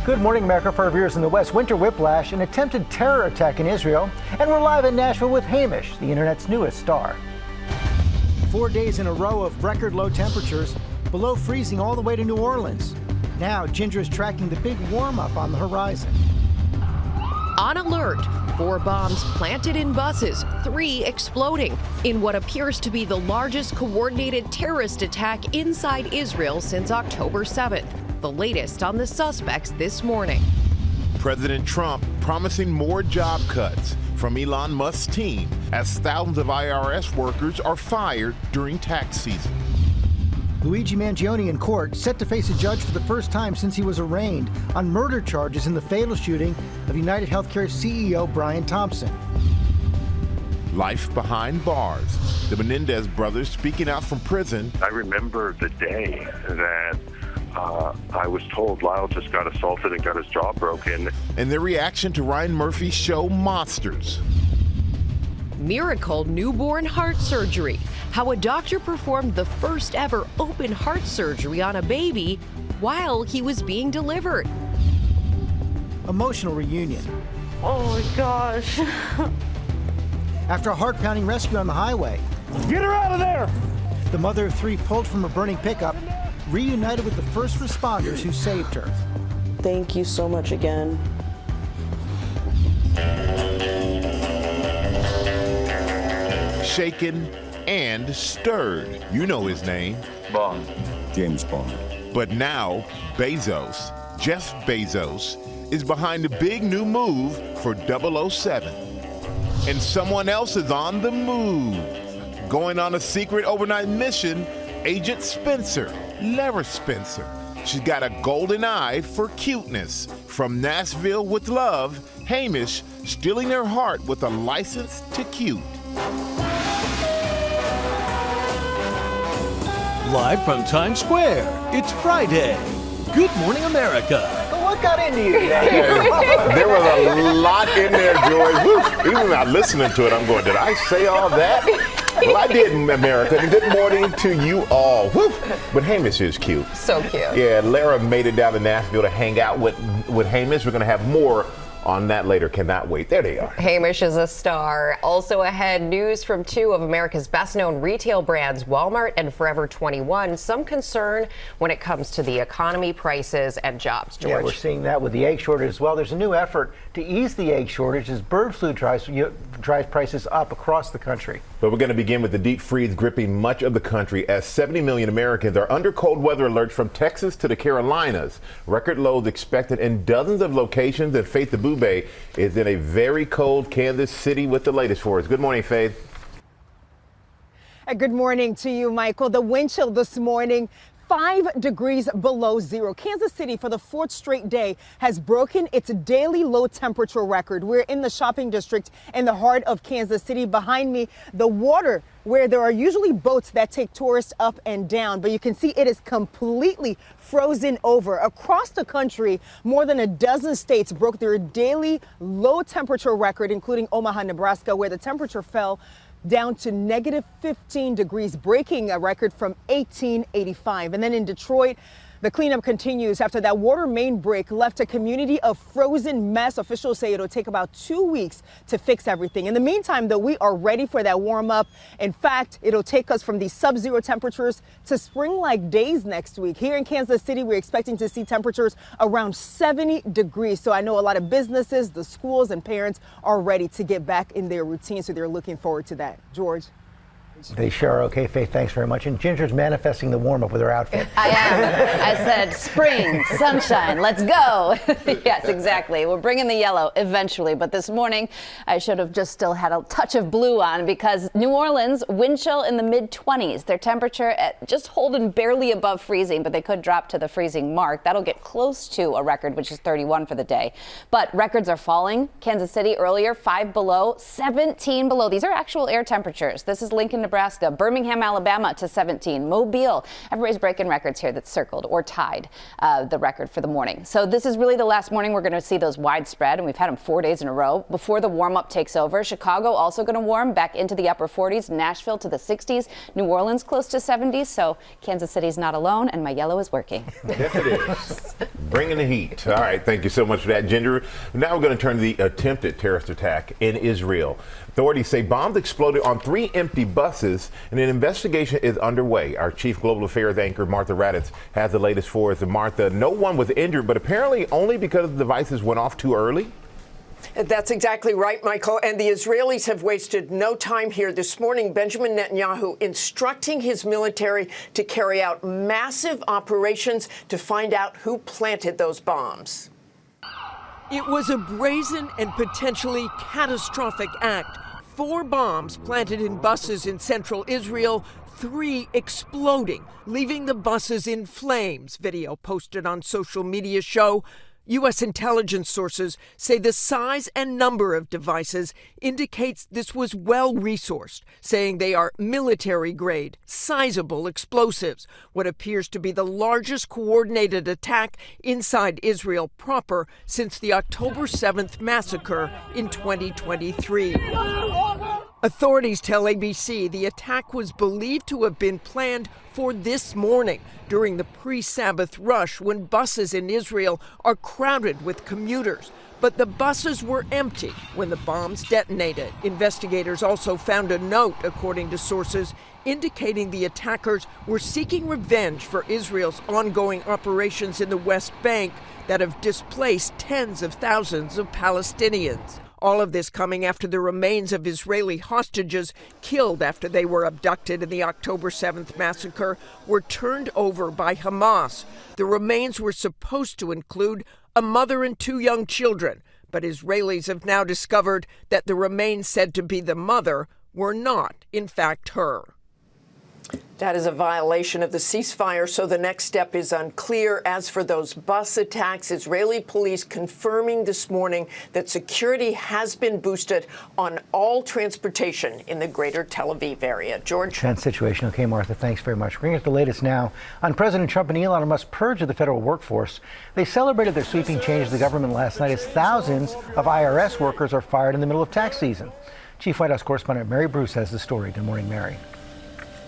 Good morning, America. For our viewers in the West, winter whiplash, an attempted terror attack in Israel, and we're live in Nashville with Hamish, the internet's newest star. 4 days in a row of record low temperatures, below freezing all the way to New Orleans. Now, Ginger is tracking the big warm-up on the horizon. On alert, 4 bombs planted in buses, 3 exploding in what appears to be the largest coordinated terrorist attack inside Israel since October 7th. The latest on the suspects this morning. President Trump promising more job cuts from Elon Musk's team as thousands of IRS workers are fired during tax season. Luigi Mangione in court, set to face a judge for the first time since he was arraigned on murder charges in the fatal shooting of United Healthcare CEO Brian Thompson. Life behind bars. The Menendez brothers speaking out from prison. I remember the day that I was told Lyle just got assaulted and got his jaw broken. And their reaction to Ryan Murphy's show Monsters. Miracle newborn heart surgery. How a doctor performed the first ever open heart surgery on a baby while he was being delivered. Emotional reunion. Oh my gosh. After a heart-pounding rescue on the highway. Get her out of there! The mother of 3 pulled from a burning pickup, reunited with the first responders who saved her. Thank you so much again. Shaken and stirred. You know his name. Bond. James Bond. But now, Bezos, Jeff Bezos, is behind a big new move for 007. And someone else is on the move. Going on a secret overnight mission, Agent Spencer, Lara Spencer. She's got a golden eye for cuteness. From Nashville with love, Hamish stealing her heart with a license to cute. Live from Times Square, it's Friday. Good morning, America. What got into you today? There was a lot in there, George. Woo. Even not listening to it, I'm going, did I say all that? Well, I did, America. And good morning to you all. Woo. But Hamish is cute. So cute. Yeah, Lara made it down to Nashville to hang out with Hamish. We're going to have more on that later. Cannot wait. There they are. Hamish is a star. Also ahead, news from 2 of America's best-known retail brands, Walmart and Forever 21. Some concern when it comes to the economy, prices, and jobs, George. Yeah, we're seeing that with the egg shortage as well. There's a new effort to ease the egg shortage as bird flu drives prices up across the country. But we're going to begin with the deep freeze gripping much of the country as 70 million Americans are under cold weather alerts from Texas to the Carolinas. Record lows expected in dozens of locations, and Faith Abube is in a very cold Kansas City with the latest for us. Good morning, Faith. Good morning to you, Michael. The wind chill this morning, 5 degrees below zero. Kansas City, for the 4th straight day, has broken its daily low temperature record. We're in the shopping district in the heart of Kansas City. Behind me, the water where there are usually boats that take tourists up and down, but you can see it is completely frozen over. Across the country, more than a dozen states broke their daily low temperature record, including Omaha, Nebraska, where the temperature fell down to negative 15 degrees, breaking a record from 1885. And then in Detroit, the cleanup continues after that water main break left a community a frozen mess. Officials say it'll take about 2 weeks to fix everything. In the meantime, though, we are ready for that warm up. In fact, it'll take us from these sub-zero temperatures to spring-like days next week. Here in Kansas City, we're expecting to see temperatures around 70 degrees. So I know a lot of businesses, the schools, and parents are ready to get back in their routine. So they're looking forward to that. George. They sure are. Okay, Faith, thanks very much. And Ginger's manifesting the warm-up with her outfit. I am. I said spring, sunshine, let's go. Yes, exactly. We're bringing the yellow eventually, but this morning I should have just still had a touch of blue on because New Orleans, wind chill in the mid-20s. Their temperature at just holding barely above freezing, but they could drop to the freezing mark. That'll get close to a record, which is 31 for the day. But records are falling. Kansas City earlier, 5 below, 17 below. These are actual air temperatures. This is Lincoln, Nebraska. Nebraska, Birmingham, Alabama to 17, Mobile. Everybody's breaking records here that's circled or tied the record for the morning. So this is really the last morning we're going to see those widespread, and we've had them 4 days in a row before the warm-up takes over. Chicago also going to warm back into the upper 40s, Nashville to the 60s, New Orleans close to 70s. So Kansas City's not alone, and my yellow is working. Yes, it is. Bringing the heat. All right, thank you so much for that, Ginger. Now we're going to turn to the attempted terrorist attack in Israel. Authorities say bombs exploded on 3 empty buses, and an investigation is underway. Our chief global affairs anchor, Martha Raddatz, has the latest for us. And Martha, no one was injured, but apparently only because the devices went off too early? That's exactly right, Michael. And the Israelis have wasted no time here. This morning, Benjamin Netanyahu instructing his military to carry out massive operations to find out who planted those bombs. It was a brazen and potentially catastrophic act. 4 bombs planted in buses in central Israel, 3 exploding, leaving the buses in flames. Video posted on social media show. U.S. intelligence sources say the size and number of devices indicates this was well-resourced, saying they are military-grade, sizable explosives, what appears to be the largest coordinated attack inside Israel proper since the October 7th massacre in 2023. Authorities tell ABC the attack was believed to have been planned for this morning during the pre-Sabbath rush when buses in Israel are crowded with commuters. But the buses were empty when the bombs detonated. Investigators also found a note, according to sources, indicating the attackers were seeking revenge for Israel's ongoing operations in the West Bank that have displaced tens of thousands of Palestinians. All of this coming after the remains of Israeli hostages killed after they were abducted in the October 7th massacre were turned over by Hamas. The remains were supposed to include a mother and 2 young children, but Israelis have now discovered that the remains said to be the mother were not, in fact, her. That is a violation of the ceasefire, so the next step is unclear. As for those bus attacks, Israeli police confirming this morning that security has been boosted on all transportation in the greater Tel Aviv area. George? Tense situation. Okay, Martha, thanks very much. Bringing us the latest now on President Trump and Elon Musk's purge of the federal workforce. They celebrated their sweeping change to the government last night as thousands of IRS workers are fired in the middle of tax season. Chief White House correspondent Mary Bruce has the story. Good morning, Mary.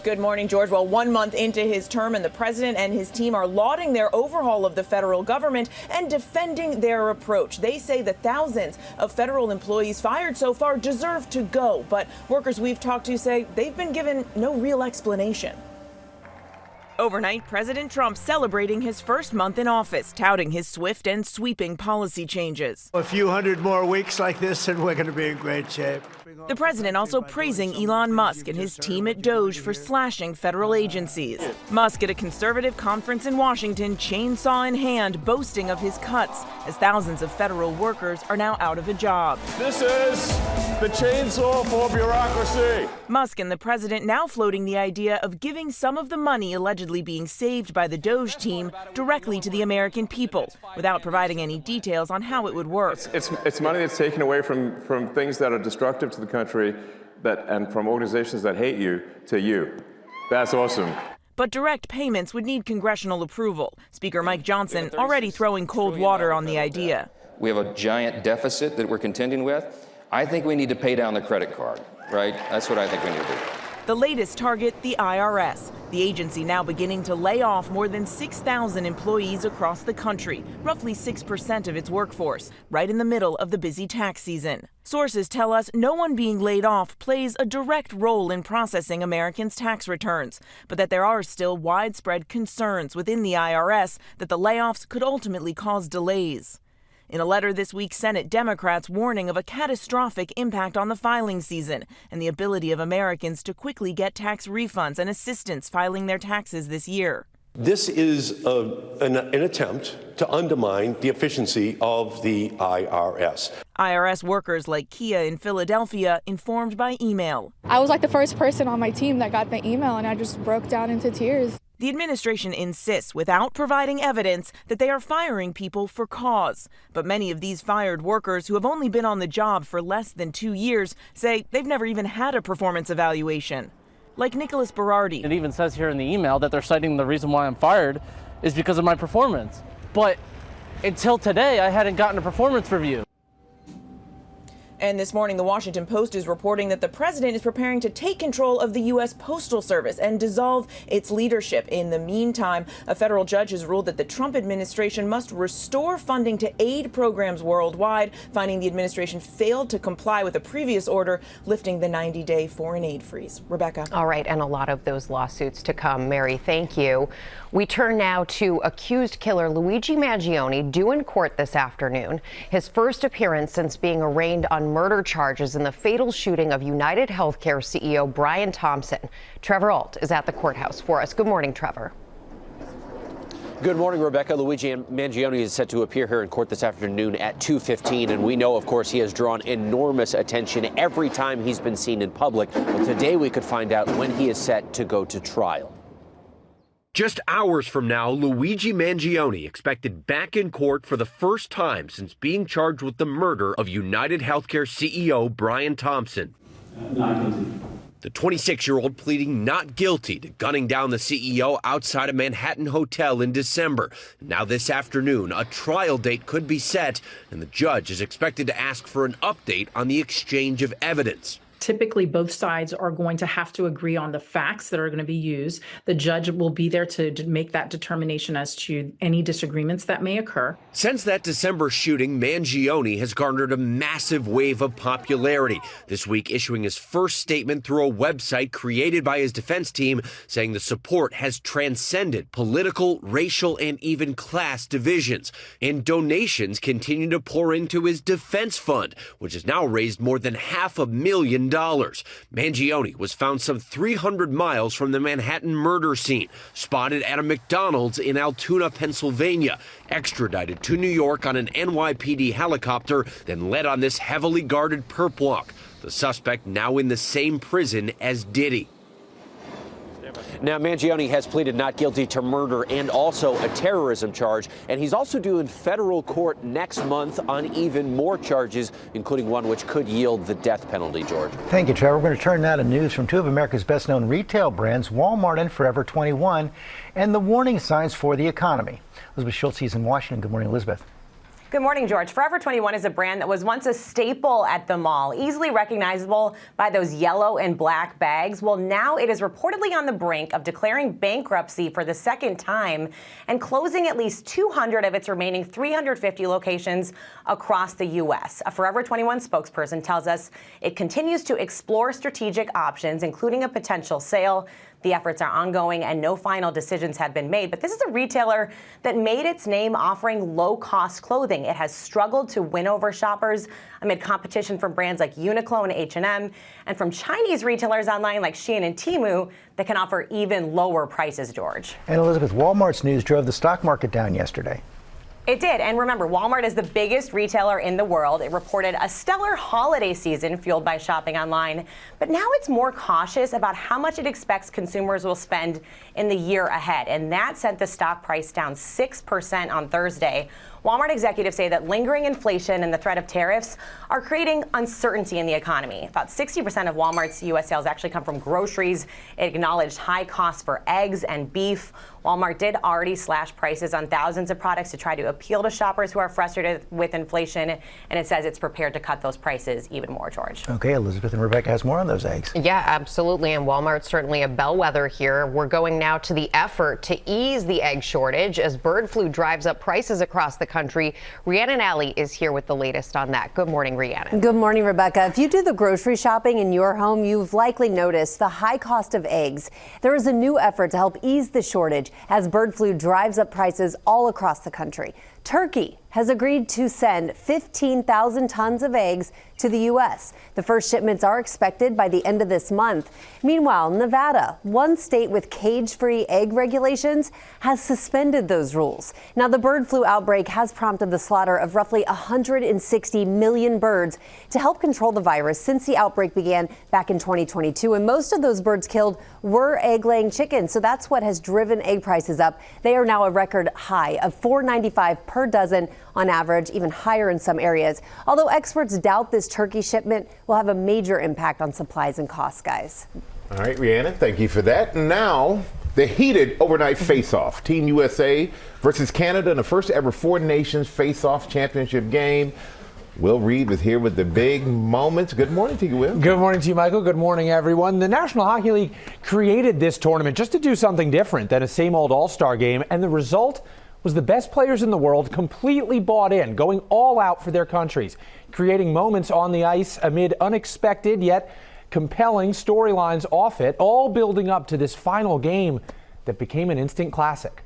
Good morning, George. Well, 1 month into his term, and the president and his team are lauding their overhaul of the federal government and defending their approach. They say the thousands of federal employees fired so far deserve to go. But workers we've talked to say they've been given no real explanation. Overnight, President Trump celebrating his first month in office, touting his swift and sweeping policy changes. A few hundred more weeks like this, and we're going to be in great shape. The president also praising Elon Musk and his team at Doge for slashing federal agencies. Musk at a conservative conference in Washington, chainsaw in hand, boasting of his cuts as thousands of federal workers are now out of a job. This is the chainsaw for bureaucracy. Musk and the president now floating the idea of giving some of the money allegedly being saved by the Doge team directly to the American people, without providing any details on how it would work. It's money that's taken away from things that are destructive to the country and from organizations that hate you to you. That's awesome. But direct payments would need congressional approval. Speaker Mike Johnson already throwing cold water on the idea. We have a giant deficit that we're contending with. I think we need to pay down the credit card, right? That's what I think we need to do. The latest target, the IRS. The agency now beginning to lay off more than 6,000 employees across the country, roughly 6% of its workforce, right in the middle of the busy tax season. Sources tell us no one being laid off plays a direct role in processing Americans' tax returns, but that there are still widespread concerns within the IRS that the layoffs could ultimately cause delays. In a letter this week, Senate Democrats warning of a catastrophic impact on the filing season and the ability of Americans to quickly get tax refunds and assistance filing their taxes this year. This is an attempt to undermine the efficiency of the IRS. IRS workers like Kia in Philadelphia informed by email. I was like the first person on my team that got the email, and I just broke down into tears. The administration insists, without providing evidence, that they are firing people for cause. But many of these fired workers who have only been on the job for less than 2 years say they've never even had a performance evaluation. like Nicholas Berardi. It even says here in the email that they're citing the reason why I'm fired is because of my performance. But until today, I hadn't gotten a performance review. And this morning, the Washington Post is reporting that the president is preparing to take control of the U.S. Postal Service and dissolve its leadership. In the meantime, a federal judge has ruled that the Trump administration must restore funding to aid programs worldwide, finding the administration failed to comply with a previous order lifting the 90-day foreign aid freeze. Rebecca. All right, and a lot of those lawsuits to come. Mary, thank you. We turn now to accused killer Luigi Mangione, due in court this afternoon. His first appearance since being arraigned on murder charges in the fatal shooting of United Healthcare CEO Brian Thompson. Trevor Ault is at the courthouse for us. Good morning, Trevor. Good morning, Rebecca. Luigi Mangione is set to appear here in court this afternoon at 2:15, and we know, of course, he has drawn enormous attention every time he's been seen in public. But today we could find out when he is set to go to trial. Just hours from now, Luigi Mangione expected back in court for the first time since being charged with the murder of United Healthcare CEO Brian Thompson. Not guilty. The 26-year-old pleading not guilty to gunning down the CEO outside a Manhattan hotel in December. Now this afternoon, a trial date could be set, and the judge is expected to ask for an update on the exchange of evidence. Typically, both sides are going to have to agree on the facts that are going to be used. The judge will be there to make that determination as to any disagreements that may occur. Since that December shooting, Mangione has garnered a massive wave of popularity, this week issuing his first statement through a website created by his defense team, saying the support has transcended political, racial, and even class divisions. And donations continue to pour into his defense fund, which has now raised more than $500,000. Mangione was found some 300 miles from the Manhattan murder scene, spotted at a McDonald's in Altoona, Pennsylvania, extradited to New York on an NYPD helicopter, then led on this heavily guarded perp walk. The suspect now in the same prison as Diddy. Now, Mangione has pleaded not guilty to murder and also a terrorism charge, and he's also due in federal court next month on even more charges, including one which could yield the death penalty, George. Thank you, Trevor. We're going to turn now to news from two of America's best-known retail brands, Walmart and Forever 21, and the warning signs for the economy. Elizabeth Schultz is in Washington. Good morning, Elizabeth. Good morning, George. Forever 21 is a brand that was once a staple at the mall, easily recognizable by those yellow and black bags. Well, now it is reportedly on the brink of declaring bankruptcy for the second time and closing at least 200 of its remaining 350 locations across the U.S. A Forever 21 spokesperson tells us it continues to explore strategic options, including a potential sale. The efforts are ongoing and no final decisions have been made. But this is a retailer that made its name offering low-cost clothing. It has struggled to win over shoppers amid competition from brands like Uniqlo and H&M and from Chinese retailers online like Shein and Temu that can offer even lower prices, George. And Elizabeth, Walmart's news drove the stock market down yesterday. It did. And remember, Walmart is the biggest retailer in the world. It reported a stellar holiday season fueled by shopping online. But now it's more cautious about how much it expects consumers will spend in the year ahead. And that sent the stock price down 6% on Thursday. Walmart executives say that lingering inflation and the threat of tariffs are creating uncertainty in the economy. About 60% of Walmart's U.S. sales actually come from groceries. It acknowledged high costs for eggs and beef. Walmart did already slash prices on thousands of products to try to appeal to shoppers who are frustrated with inflation. And it says it's prepared to cut those prices even more, George. Okay, Elizabeth and Rebecca has more on those eggs. Yeah, absolutely. And Walmart's certainly a bellwether here. We're going now to the effort to ease the egg shortage as bird flu drives up prices across the country. Rhiannon Alley is here with the latest on that. Good morning, Rhiannon. Good morning, Rebecca. If you do the grocery shopping in your home, you've likely noticed the high cost of eggs. There is a new effort to help ease the shortage as bird flu drives up prices all across the country. Turkey has agreed to send 15,000 tons of eggs to the U.S. The first shipments are expected by the end of this month. Meanwhile, Nevada, one state with cage-free egg regulations, has suspended those rules. Now, the bird flu outbreak has prompted the slaughter of roughly 160 million birds to help control the virus since the outbreak began back in 2022. And most of those birds killed were egg-laying chickens. So that's what has driven egg prices up. They are now a record high of $4.95 per dozen on average, even higher in some areas. Although experts doubt this turkey shipment will have a major impact on supplies and costs, guys. All right, Rhiannon, thank you for that. And now, the heated overnight face-off. Team USA versus Canada in the first ever Four Nations face-off championship game. Will Reed is here with the big moments. Good morning to you, Will. Good morning to you, Michael. Good morning, everyone. The National Hockey League created this tournament just to do something different than a same old all-star game, and the result was the best players in the world completely bought in, going all out for their countries, creating moments on the ice amid unexpected yet compelling storylines off it, all building up to this final game that became an instant classic.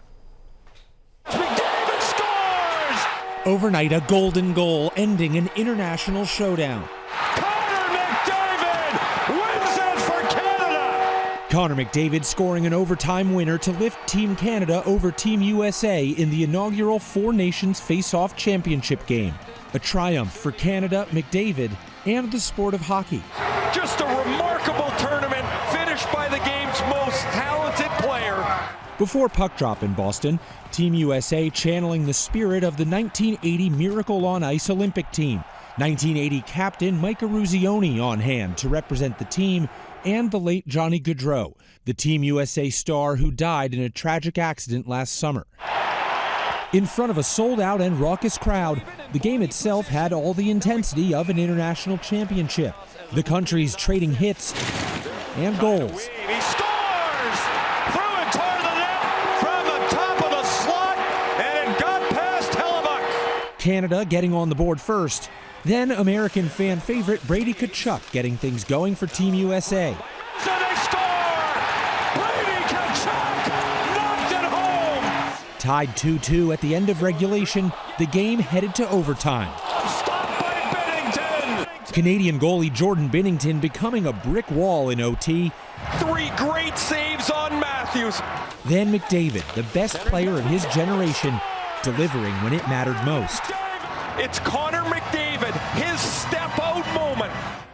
McDavid scores! Overnight, a golden goal ending an international showdown. Connor McDavid wins it for Canada! Connor McDavid scoring an overtime winner to lift Team Canada over Team USA in the inaugural Four Nations Face-Off Championship game. A triumph for Canada, McDavid, and the sport of hockey. Just a remarkable tournament finished by the game's most talented player. Before puck drop in Boston, Team USA channeling the spirit of the 1980 Miracle on Ice Olympic team. 1980 captain Mike Eruzione on hand to represent the team, and the late Johnny Gaudreau, the Team USA star who died in a tragic accident last summer. In front of a sold-out and raucous crowd, the game itself had all the intensity of an international championship. The countries trading hits and goals. He scores! Through and toward the net from the top of the slot, and it got past Hellebuck. Canada getting on the board first, then American fan favorite Brady Tkachuk getting things going for Team USA. So they score! Brady Tkachuk knocked it home! Tied 2-2 at the end of regulation, the game headed to overtime. Stopped by Binnington! Canadian goalie Jordan Binnington becoming a brick wall in OT. 3 great saves on Matthews. Then McDavid, the best player of his generation, delivering when it mattered most. It's Connor McDavid, his step-out moment.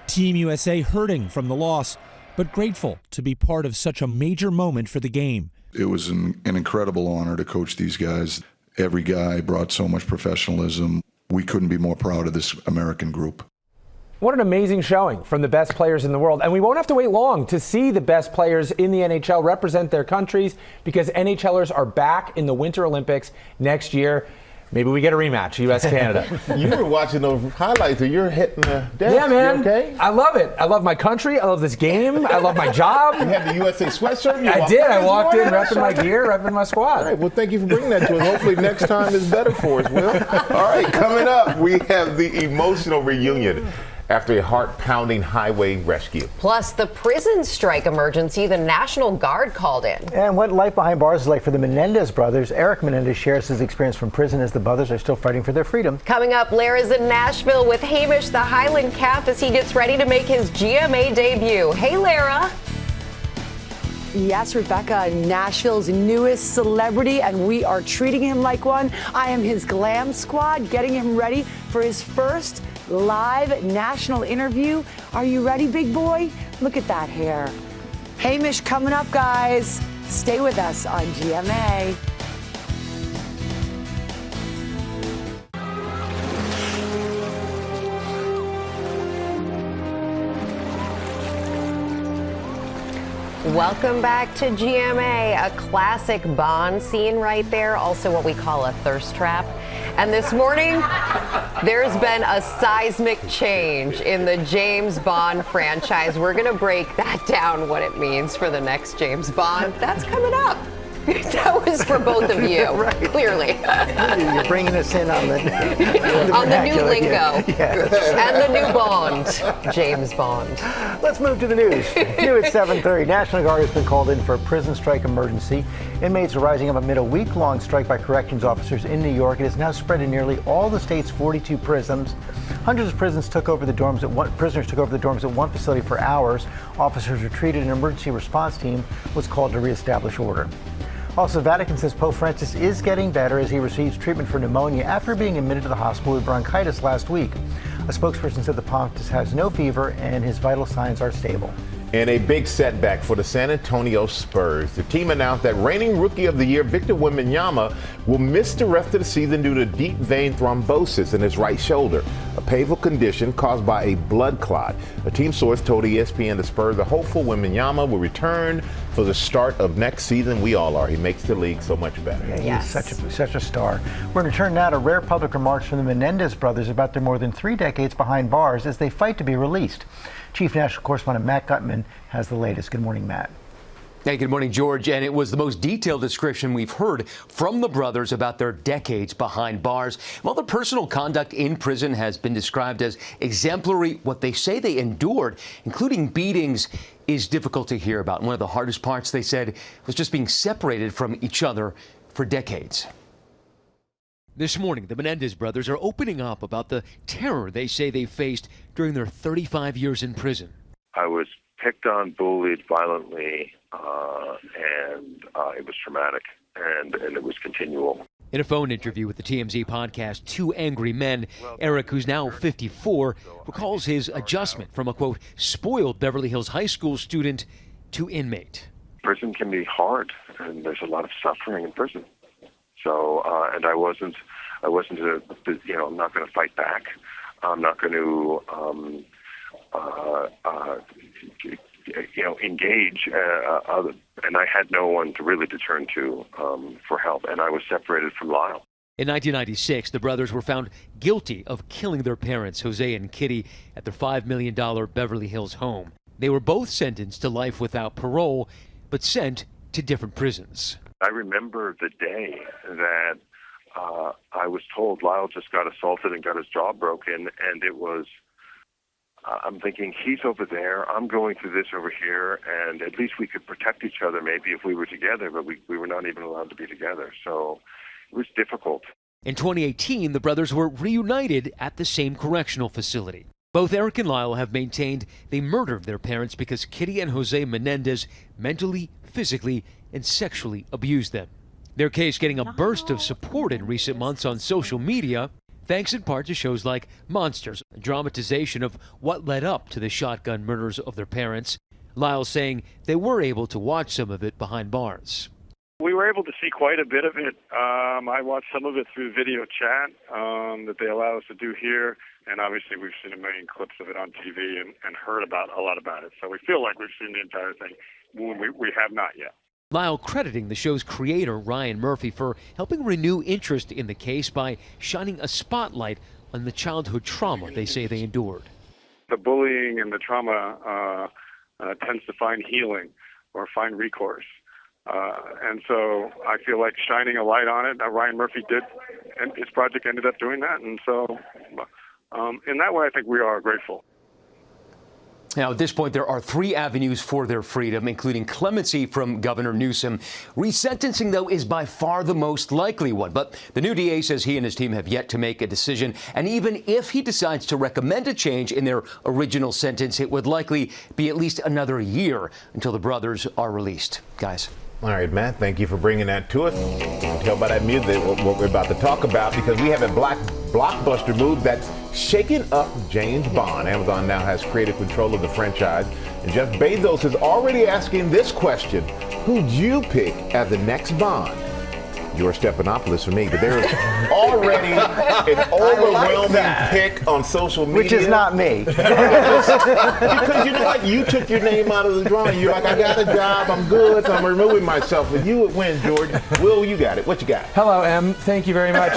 Team USA hurting from the loss, but grateful to be part of such a major moment for the game. It was an incredible honor to coach these guys. Every guy brought so much professionalism. We couldn't be more proud of this American group. What an amazing showing from the best players in the world. And we won't have to wait long to see the best players in the NHL represent their countries, because NHLers are back in the Winter Olympics next year. Maybe we get a rematch, U.S.-Canada. You were watching those highlights and you're hitting the desk. Yeah, man. You okay? I love it. I love my country. I love this game. I love my job. You had the USA sweatshirt? I did. I walked in repping my gear, repping my squad. All right. Well, thank you for bringing that to us. Hopefully next time is better for us, Will. All right. Coming up, we have the emotional reunion after a heart-pounding highway rescue. Plus, the prison strike emergency the National Guard called in. And what life behind bars is like for the Menendez brothers. Eric Menendez shares his experience from prison as the brothers are still fighting for their freedom. Coming up, Lara's in Nashville with Hamish the Highland Calf as he gets ready to make his GMA debut. Hey, Lara. Yes, Rebecca, Nashville's newest celebrity, and we are treating him like one. I am his glam squad, getting him ready for his first live national interview. Are you ready, big boy? Look at that hair. Hamish coming up, guys. Stay with us on GMA. Welcome back to GMA, a classic Bond scene right there, also what we call a thirst trap. And this morning, there's been a seismic change in the James Bond franchise. We're going to break that down, what it means for the next James Bond. That's coming up. That was for both of you, right. Clearly. You're bringing us in on the new lingo. Yes. And the new Bond, James Bond. Let's move to the news. New at 7:30, National Guard has been called in for a prison strike emergency. Inmates are rising up amid a week-long strike by corrections officers in New York. It has now spread to nearly all the state's 42 prisons. Hundreds of prisoners took over the dorms at one facility for hours. Officers retreated. An emergency response team was called to reestablish order. Also, the Vatican says Pope Francis is getting better as he receives treatment for pneumonia after being admitted to the hospital with bronchitis last week. A spokesperson said the Pontiff has no fever and his vital signs are stable. And a big setback for the San Antonio Spurs. The team announced that reigning Rookie of the Year Victor Wembanyama will miss the rest of the season due to deep vein thrombosis in his right shoulder, a painful condition caused by a blood clot. A team source told ESPN the Spurs are hopeful Wembanyama will return for the start of next season. We all are. He makes the league so much better. Yeah, he's such a star. We're going to turn now to rare public remarks from the Menendez brothers about their more than 3 decades behind bars as they fight to be released. Chief National Correspondent Matt Gutman has the latest. Good morning, Matt. Hey, good morning, George. And it was the most detailed description we've heard from the brothers about their decades behind bars. While their personal conduct in prison has been described as exemplary, what they say they endured, including beatings, is difficult to hear about. One of the hardest parts, they said, was just being separated from each other for decades. This morning, the Menendez brothers are opening up about the terror they say they faced during their 35 years in prison. I was picked on, bullied violently, and it was traumatic, and it was continual. In a phone interview with the TMZ podcast, Two Angry Men, Eric, who's now 54, recalls his adjustment from a, quote, spoiled Beverly Hills High School student to inmate. Prison can be hard, and there's a lot of suffering in prison. So, and I wasn't, I'm not going to fight back. I'm not going to, engage. And I had no one to really turn to for help. And I was separated from Lyle. In 1996, the brothers were found guilty of killing their parents, Jose and Kitty, at their $5 million Beverly Hills home. They were both sentenced to life without parole, but sent to different prisons. I remember the day that I was told Lyle just got assaulted and got his jaw broken, and it was, I'm thinking, he's over there, I'm going through this over here, and at least we could protect each other maybe if we were together, but we were not even allowed to be together, so it was difficult. In 2018, the brothers were reunited at the same correctional facility. Both Eric and Lyle have maintained they murdered their parents because Kitty and Jose Menendez mentally, physically, and sexually abused them. Their case getting a burst of support in recent months on social media, thanks in part to shows like Monsters, a dramatization of what led up to the shotgun murders of their parents. Lyle saying they were able to watch some of it behind bars. We were able to see quite a bit of it. I watched some of it through video chat that they allow us to do here, and obviously we've seen a million clips of it on TV and heard about a lot about it. So we feel like we've seen the entire thing. We have not yet. Lyle crediting the show's creator, Ryan Murphy, for helping renew interest in the case by shining a spotlight on the childhood trauma they say they endured. The bullying and the trauma tends to find healing or find recourse. And so I feel like shining a light on it, Ryan Murphy did, and his project ended up doing that. And so in that way, I think we are grateful. Now, at this point, there are 3 avenues for their freedom, including clemency from Governor Newsom. Resentencing, though, is by far the most likely one. But the new DA says he and his team have yet to make a decision. And even if he decides to recommend a change in their original sentence, it would likely be at least another year until the brothers are released. Guys. All right, Matt, thank you for bringing that to us. You can tell by that music what we're about to talk about, because we have a blockbuster move that's shaking up James Bond. Amazon now has creative control of the franchise. And Jeff Bezos is already asking this question: who'd you pick as the next Bond? George Stephanopoulos for me, but there's already an overwhelming pick on social media. Which is not me. Because you know what? You took your name out of the drawing. You're like, I got a job, I'm good, so I'm removing myself. With you, it wins, George. Will, you got it. What you got? Hello, Em. Thank you very much.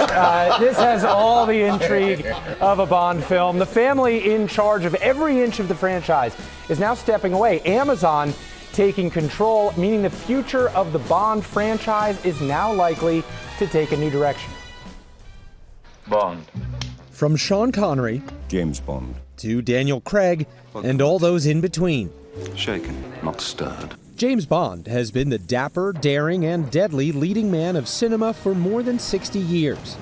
This has all the intrigue of a Bond film. The family in charge of every inch of the franchise is now stepping away. Amazon taking control, meaning the future of the Bond franchise is now likely to take a new direction. Bond. From Sean Connery, James Bond, to Daniel Craig, and all those in between. Shaken, not stirred. James Bond has been the dapper, daring, and deadly leading man of cinema for more than 60 years.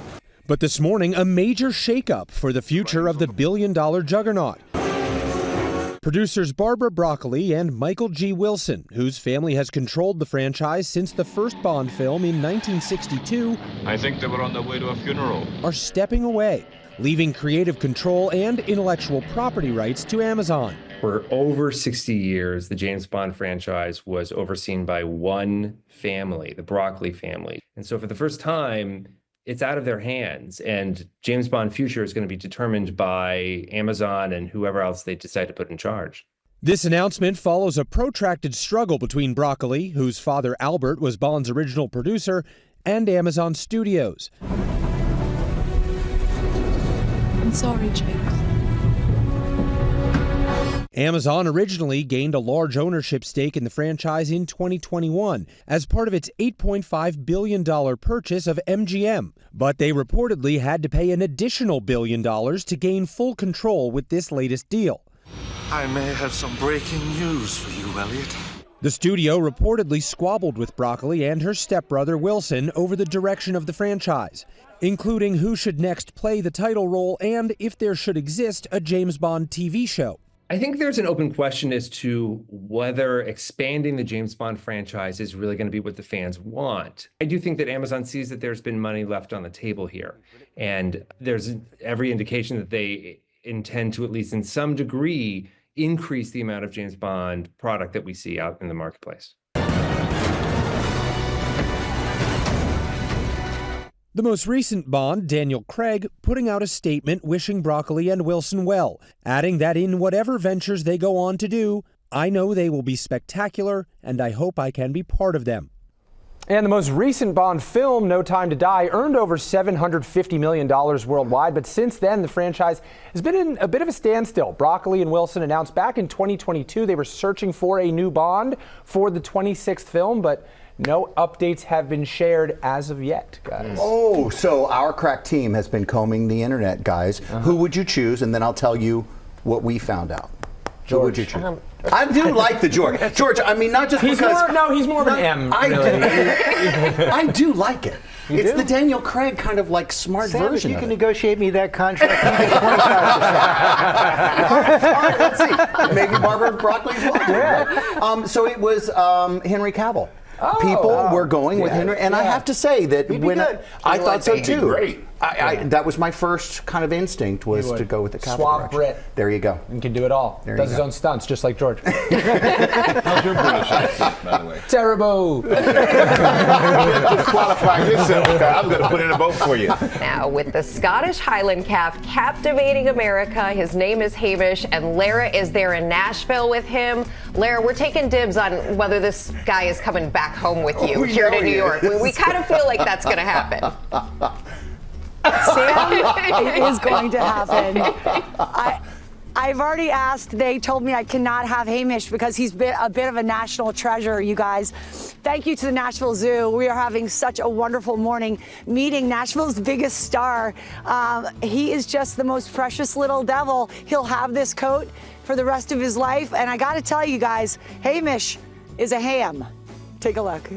But this morning, a major shakeup for the future of the billion-dollar juggernaut. Producers Barbara Broccoli and Michael G. Wilson, whose family has controlled the franchise since the first Bond film in 1962, I think they were on their way to a funeral. are stepping away, leaving creative control and intellectual property rights to Amazon. For over 60 years, the James Bond franchise was overseen by one family, the Broccoli family. And so for the first time, it's out of their hands, and James Bond's future is going to be determined by Amazon and whoever else they decide to put in charge. This announcement follows a protracted struggle between Broccoli, whose father Albert was Bond's original producer, and Amazon Studios. I'm sorry, James. Amazon originally gained a large ownership stake in the franchise in 2021 as part of its $8.5 billion purchase of MGM. But they reportedly had to pay an additional $1 billion to gain full control with this latest deal. I may have some breaking news for you, Elliot. The studio reportedly squabbled with Broccoli and her stepbrother Wilson over the direction of the franchise, including who should next play the title role and if there should exist a James Bond TV show. I think there's an open question as to whether expanding the James Bond franchise is really going to be what the fans want. I do think that Amazon sees that there's been money left on the table here, and there's every indication that they intend to, at least in some degree, increase the amount of James Bond product that we see out in the marketplace. The most recent Bond, Daniel Craig, putting out a statement wishing Broccoli and Wilson well, adding that in whatever ventures they go on to do, I know they will be spectacular, and I hope I can be part of them. And the most recent Bond film, No Time to Die, earned over $750 million worldwide. But since then, the franchise has been in a bit of a standstill. Broccoli and Wilson announced back in 2022 they were searching for a new Bond for the 26th film, but no updates have been shared as of yet, guys. Oh, so our crack team has been combing the internet, guys. Who would you choose? And then I'll tell you what we found out. George. Who would you choose? I do like the George. George, I mean, not just he's because... he's more of an M. I do like it. You it's do? the Daniel Craig kind of like smart Sam, version if you of can it. negotiate me that contract, you get 25%. All right, let's see. Maybe Barbara Broccoli's well. Yeah. So it was Henry Cavill. People were going with Henry, and I have to say that when I thought so too. Great. That was my first kind of instinct was to go with the Cavill. Suave Brit. There you go. And can do it all. There Does you his go. own stunts, just like George. How's your British accent, by the way? Terrible. Disqualify yourself, I'm going to put in a vote for you. Now, with the Scottish Highland calf captivating America, his name is Hamish, and Lara is there in Nashville with him. Lara, we're taking dibs on whether this guy is coming back home with you here to New York. We kind of feel like that's going to happen. Sam, it is going to happen. I've already asked. They told me I cannot have Hamish because he's been a bit of a national treasure, you guys. Thank you to the Nashville Zoo. We are having such a wonderful morning meeting Nashville's biggest star. He is just the most precious little devil. He'll have this coat for the rest of his life. And I got to tell you guys, Hamish is a ham. Take a look.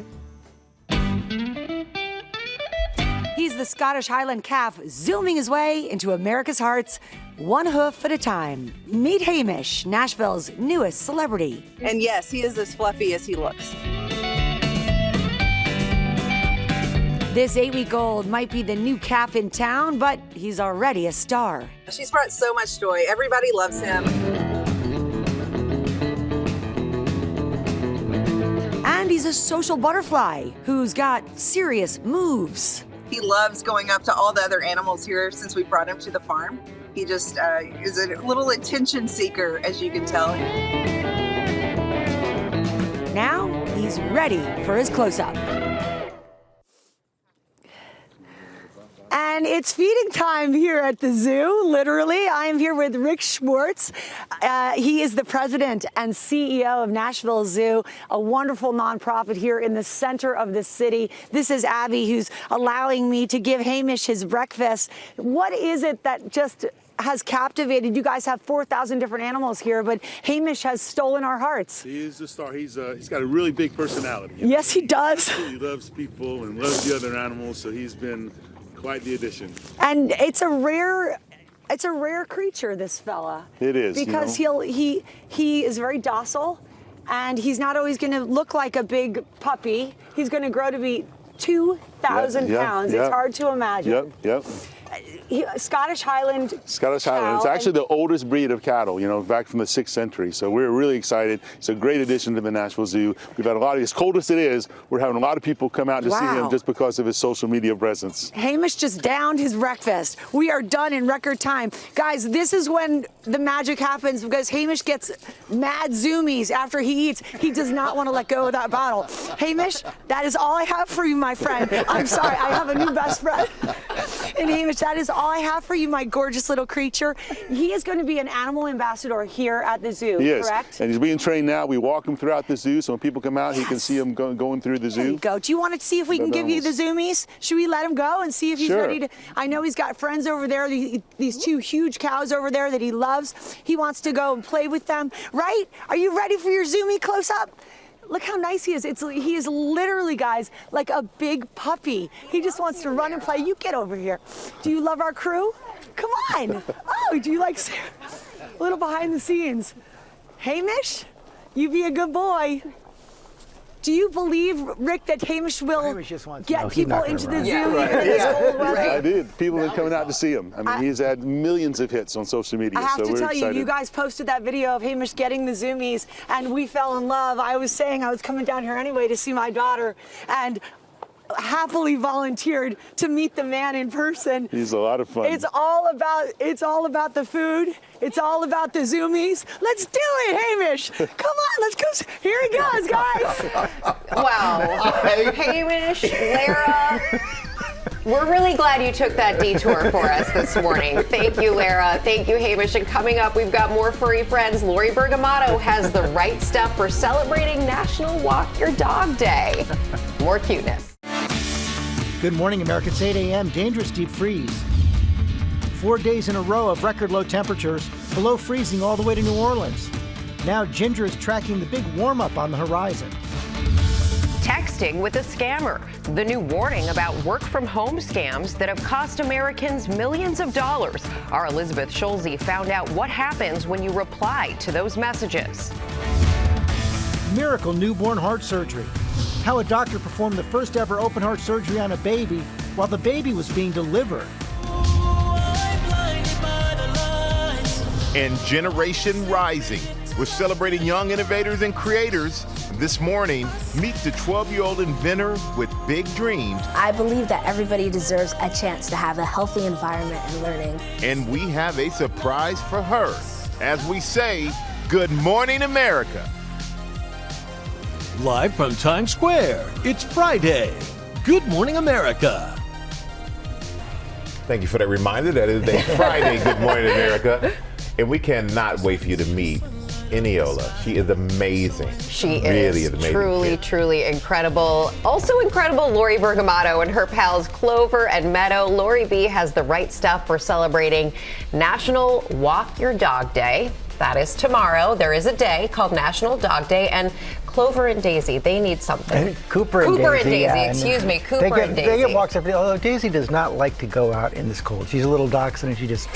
He's the Scottish Highland calf zooming his way into America's hearts, one hoof at a time. Meet Hamish, Nashville's newest celebrity. And yes, he is as fluffy as he looks. This 8-week-old might be the new calf in town, but he's already a star. She's brought so much joy. Everybody loves him. And he's a social butterfly who's got serious moves. He loves going up to all the other animals here since we brought him to the farm. He just is a little attention seeker, as you can tell. Now he's ready for his close-up. And it's feeding time here at the zoo, literally. I am here with Rick Schwartz. He is the president and CEO of Nashville Zoo, a wonderful nonprofit here in the center of the city. This is Abby, who's allowing me to give Hamish his breakfast. What is it that just has captivated? You guys have 4,000 different animals here, but Hamish has stolen our hearts. He is the star. He's got a really big personality. Yes, he does. He loves people and loves the other animals, so he's been quite the addition. And it's a rare creature, this fella. It is, because he is very docile, and he's not always going to look like a big puppy. He's going to grow to be 2,000 pounds. It's hard to imagine. Yep. Scottish Highland. Scottish Highland. It's actually the oldest breed of cattle, back from the 6th century. So we're really excited. It's a great addition to the Nashville Zoo. We've had a lot of, as cold as it is, we're having a lot of people come out to see him just because of his social media presence. Hamish just downed his breakfast. We are done in record time. Guys, this is when the magic happens because Hamish gets mad zoomies after he eats. He does not want to let go of that bottle. Hamish, that is all I have for you, my friend. I'm sorry, I have a new best friend. And Hamish, that is all I have for you, my gorgeous little creature. He is going to be an animal ambassador here at the zoo, correct? And he's being trained now. We walk him throughout the zoo, so when people come out, he can see him going through the zoo. There you go. Do you want to see if we can give you the zoomies? Should we let him go and see if he's ready to? I know he's got friends over there, these 2 huge cows over there that he loves. He wants to go and play with them, right? Are you ready for your zoomie close-up? Look how nice he is. He is literally, guys, like a big puppy. He just wants to run and play. You get over here. Do you love our crew? Come on. Oh, do you like a little behind the scenes? Hamish, you be a good boy. Do you believe, Rick, that Hamish will get people into the zoo even in this cold weather? I did. People are coming out to see him. I mean, he's had millions of hits on social media, I have so to tell excited. you guys posted that video of Hamish getting the zoomies, and we fell in love. I was saying I was coming down here anyway to see my daughter, and happily volunteered to meet the man in person. He's a lot of fun. It's all about the food. It's all about the zoomies. Let's do it, Hamish. Come on, let's go. Here he goes, guys. Wow. Hamish, Lara. We're really glad you took that detour for us this morning. Thank you, Lara. Thank you, Hamish. And coming up, we've got more furry friends. Lori Bergamotto has the right stuff for celebrating National Walk Your Dog Day. More cuteness. Good morning, America. It's 8 a.m. Dangerous deep freeze. 4 days in a row of record low temperatures, below freezing all the way to New Orleans. Now Ginger is tracking the big warm-up on the horizon. Texting with a scammer. The new warning about work-from-home scams that have cost Americans millions of dollars. Our Elizabeth Schulze found out what happens when you reply to those messages. Miracle newborn heart surgery. How a doctor performed the first ever open heart surgery on a baby while the baby was being delivered. And Generation Rising. We're celebrating young innovators and creators. This morning, meet the 12-year-old inventor with big dreams. I believe that everybody deserves a chance to have a healthy environment and learning. And we have a surprise for her. As we say, good morning, America. Live from Times Square, it's Friday. Good morning, America. Thank you for that reminder. That is a Friday Good Morning America. And we cannot wait for you to meet Eniola. She is amazing. She really is amazing. Truly incredible. Also incredible, Lori Bergamotto and her pals Clover and Meadow. Lori B has the right stuff for celebrating National Walk Your Dog Day. That is tomorrow. There is a day called National Dog Day, and Clover and Daisy, they need something. Cooper and Daisy, excuse me, Cooper and Daisy. They get walks every day, although Daisy does not like to go out in this cold. She's a little dachshund and she just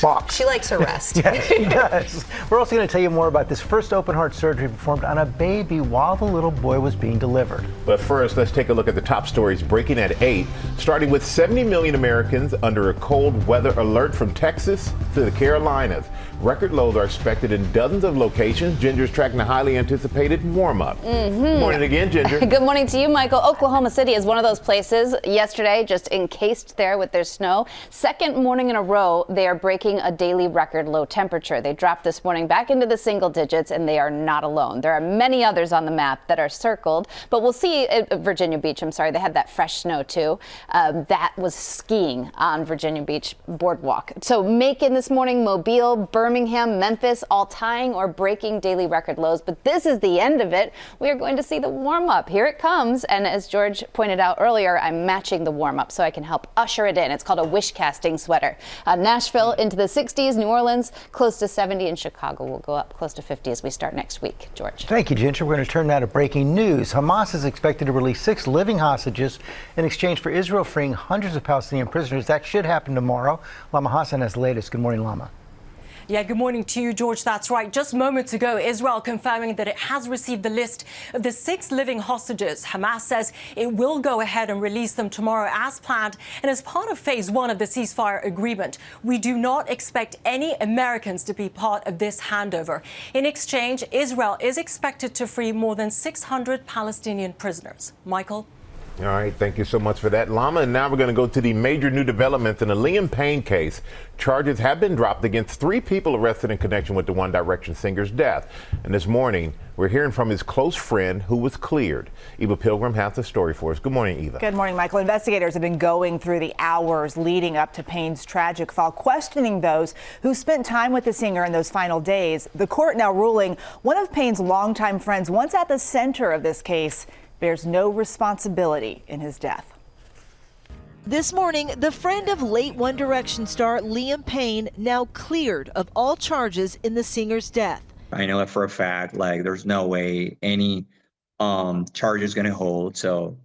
walks. She likes her rest. Yes, she does. We're also going to tell you more about this first open heart surgery performed on a baby while the little boy was being delivered. But first, let's take a look at the top stories breaking at 8, starting with 70 million Americans under a cold weather alert from Texas to the Carolinas. Record lows are expected in dozens of locations. Ginger's tracking a highly anticipated warm-up. Good morning again, Ginger. Good morning to you, Michael. Oklahoma City is one of those places. Yesterday, just encased there with their snow. Second morning in a row, they are breaking a daily record low temperature. They dropped this morning back into the single digits, and they are not alone. There are many others on the map that are circled, but we'll see at Virginia Beach. They had that fresh snow, too. That was skiing on Virginia Beach Boardwalk. So Macon this morning, Mobile, Birmingham, Memphis, all tying or breaking daily record lows. But this is the end of it. We are going to see the warm-up. Here it comes. And as George pointed out earlier, I'm matching the warm-up so I can help usher it in. It's called a wish casting sweater. Nashville into the 60s, New Orleans close to 70, and Chicago will go up close to 50 as we start next week. George. Thank you, Ginger. We're going to turn now to breaking news. Hamas is expected to release 6 living hostages in exchange for Israel freeing hundreds of Palestinian prisoners. That should happen tomorrow. Lama Hassan has the latest. Good morning, Lama. Yeah, good morning to you, George. That's right. Just moments ago, Israel confirming that it has received the list of the 6 living hostages. Hamas says it will go ahead and release them tomorrow as planned. And as part of phase 1 of the ceasefire agreement, we do not expect any Americans to be part of this handover. In exchange, Israel is expected to free more than 600 Palestinian prisoners. Michael? All right, thank you so much for that, Lama. And now we're going to go to the major new developments in the Liam Payne case. Charges have been dropped against 3 people arrested in connection with the One Direction singer's death. And this morning, we're hearing from his close friend who was cleared. Eva Pilgrim has the story for us. Good morning, Eva. Good morning, Michael. Investigators have been going through the hours leading up to Payne's tragic fall, questioning those who spent time with the singer in those final days. The court now ruling one of Payne's longtime friends, once at the center of this case, bears no responsibility in his death. This morning, the friend of late One Direction star Liam Payne now cleared of all charges in the singer's death. I know it for a fact, like there's no way any charge is going to hold. So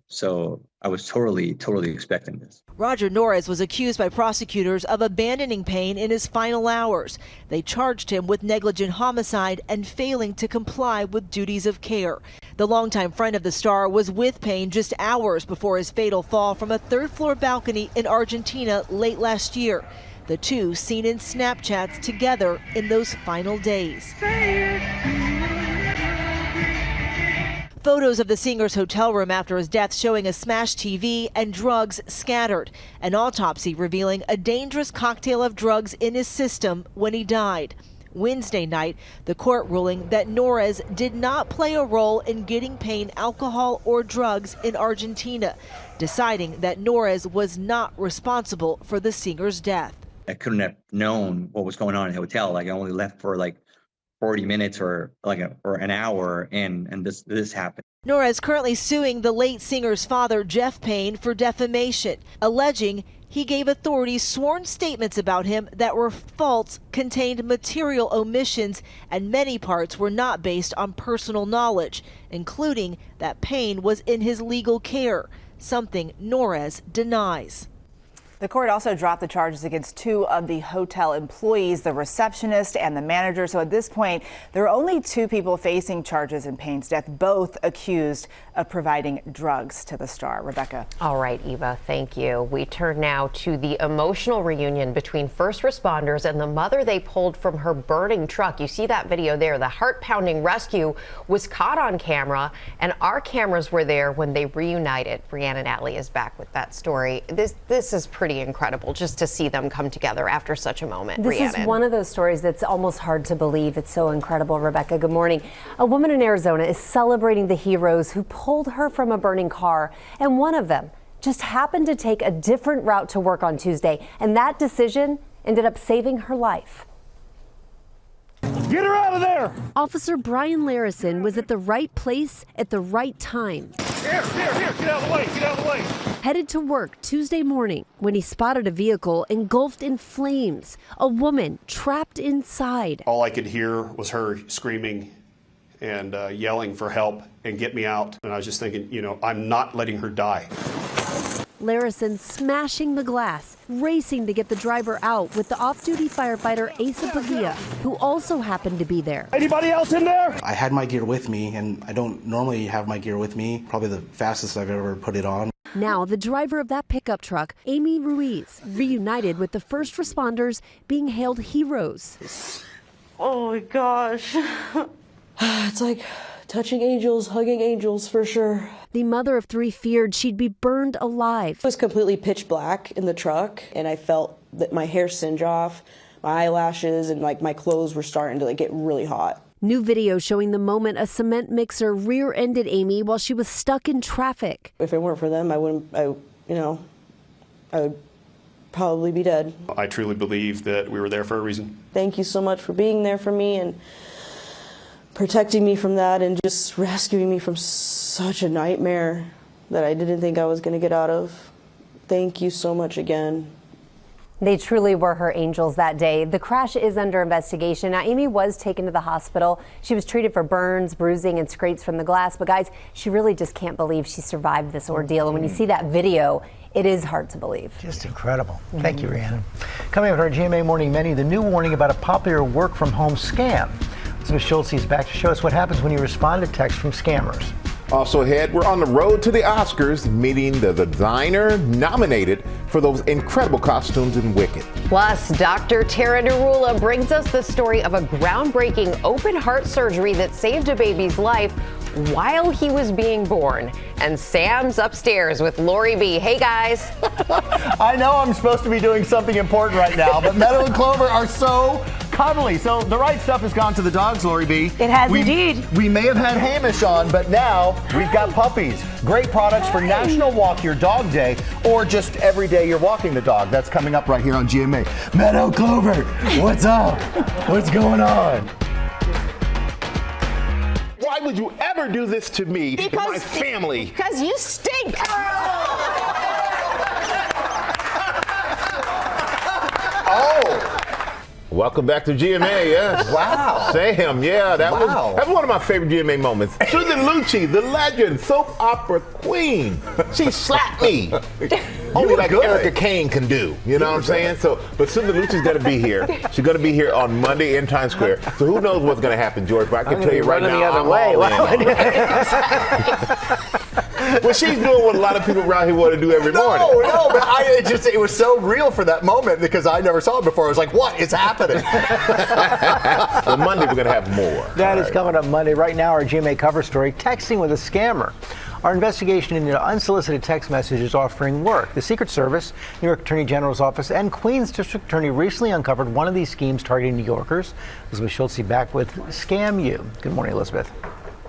I was totally expecting this. Roger Norris was accused by prosecutors of abandoning Payne in his final hours. They charged him with negligent homicide and failing to comply with duties of care. The longtime friend of the star was with Payne just hours before his fatal fall from a 3rd-floor balcony in Argentina late last year. The two seen in Snapchats together in those final days. Photos of the singer's hotel room after his death showing a smashed TV and drugs scattered. An autopsy revealing a dangerous cocktail of drugs in his system when he died. Wednesday night, the court ruling that Norris did not play a role in getting Payne alcohol or drugs in Argentina, deciding that Norris was not responsible for the singer's death. I couldn't have known what was going on in the hotel. Like I only left for like 40 minutes or an hour, and this happened. Norris currently suing the late singer's father, Jeff Payne, for defamation, alleging he gave authorities sworn statements about him that were false, contained material omissions, and many parts were not based on personal knowledge, including that Payne was in his legal care, something Norris denies. The court also dropped the charges against 2 of the hotel employees, the receptionist and the manager. So at this point, there are only 2 people facing charges in Payne's death, both accused of providing drugs to the star. Rebecca. All right, Eva, thank you. We turn now to the emotional reunion between first responders and the mother they pulled from her burning truck. You see that video there. The heart-pounding rescue was caught on camera, and our cameras were there when they reunited. Brianna Natalie is back with that story. This is pretty incredible just to see them come together after such a moment. This is one of those stories that's almost hard to believe. It's so incredible. Rebecca, good morning. A woman in Arizona is celebrating the heroes who pulled her from a burning car, and one of them just happened to take a different route to work on Tuesday, and that decision ended up saving her life. Get her out of there! Officer Brian Larison was at the right place at the right time. Here, get out of the way, get out of the way. Headed to work Tuesday morning when he spotted a vehicle engulfed in flames, a woman trapped inside. All I could hear was her screaming and yelling for help and get me out. And I was just thinking, I'm not letting her die. Larison smashing the glass, racing to get the driver out with the off-duty firefighter Asa Paglia, who also happened to be there. Anybody else in there? I had my gear with me, and I don't normally have my gear with me. Probably the fastest I've ever put it on. Now, the driver of that pickup truck, Amy Ruiz, reunited with the first responders, being hailed heroes. Oh my gosh. It's like touching angels, hugging angels for sure. The mother of 3 feared she'd be burned alive. It was completely pitch black in the truck, and I felt that my hair singe off, my eyelashes, and like my clothes were starting to get really hot. New video showing the moment a cement mixer rear-ended Amy while she was stuck in traffic. If it weren't for them, I would probably be dead. I truly believe that we were there for a reason. Thank you so much for being there for me and protecting me from that and just rescuing me from such a nightmare that I didn't think I was going to get out of. Thank you so much again. They truly were her angels that day. The crash is under investigation. Now, Amy was taken to the hospital. She was treated for burns, bruising, and scrapes from the glass. But guys, she really just can't believe she survived this ordeal. And when you see that video, it is hard to believe. Just incredible. Thank you, Rhiannon. Coming up on our GMA Morning Menu, the new warning about a popular work-from-home scam. Elizabeth Schultz is back to show us what happens when you respond to texts from scammers. Also ahead, we're on the road to the Oscars, meeting the designer nominated for those incredible costumes in Wicked. Plus, Dr. Tara Narula brings us the story of a groundbreaking open heart surgery that saved a baby's life while he was being born. And Sam's upstairs with Lori B. Hey, guys. I know I'm supposed to be doing something important right now, but Meadow and Clover are so cuddly. So the right stuff has gone to the dogs, Lori B. It has indeed. We may have had Hamish on, but now we've got puppies. Great products for National Walk Your Dog Day, or just every day you're walking the dog. That's coming up right here on GMA. Meadow, Clover, what's up? What's going on? Why would you ever do this to me and my family? Because you stink. Oh! Welcome back to GMA, yes. Wow. Sam, yeah, that was one of my favorite GMA moments. Susan Lucci, the legend, soap opera queen. She slapped me. Only like Erica Kane can do. You know what I'm saying? So, but Susan Lucci's going to be here. She's going to be here on Monday in Times Square. So who knows what's going to happen, George? But I can tell you right now, I'm all in. Well, she's doing what a lot of people around here want to do every morning. No, but it was so real for that moment because I never saw it before. I was like, what is happening? Well, Monday we're going to have more. That is coming up Monday. Right now, our GMA cover story, texting with a scammer. Our investigation into unsolicited text messages offering work. The Secret Service, New York Attorney General's Office, and Queens District Attorney recently uncovered one of these schemes targeting New Yorkers. Elizabeth Schultz back with Scam You. Good morning, Elizabeth.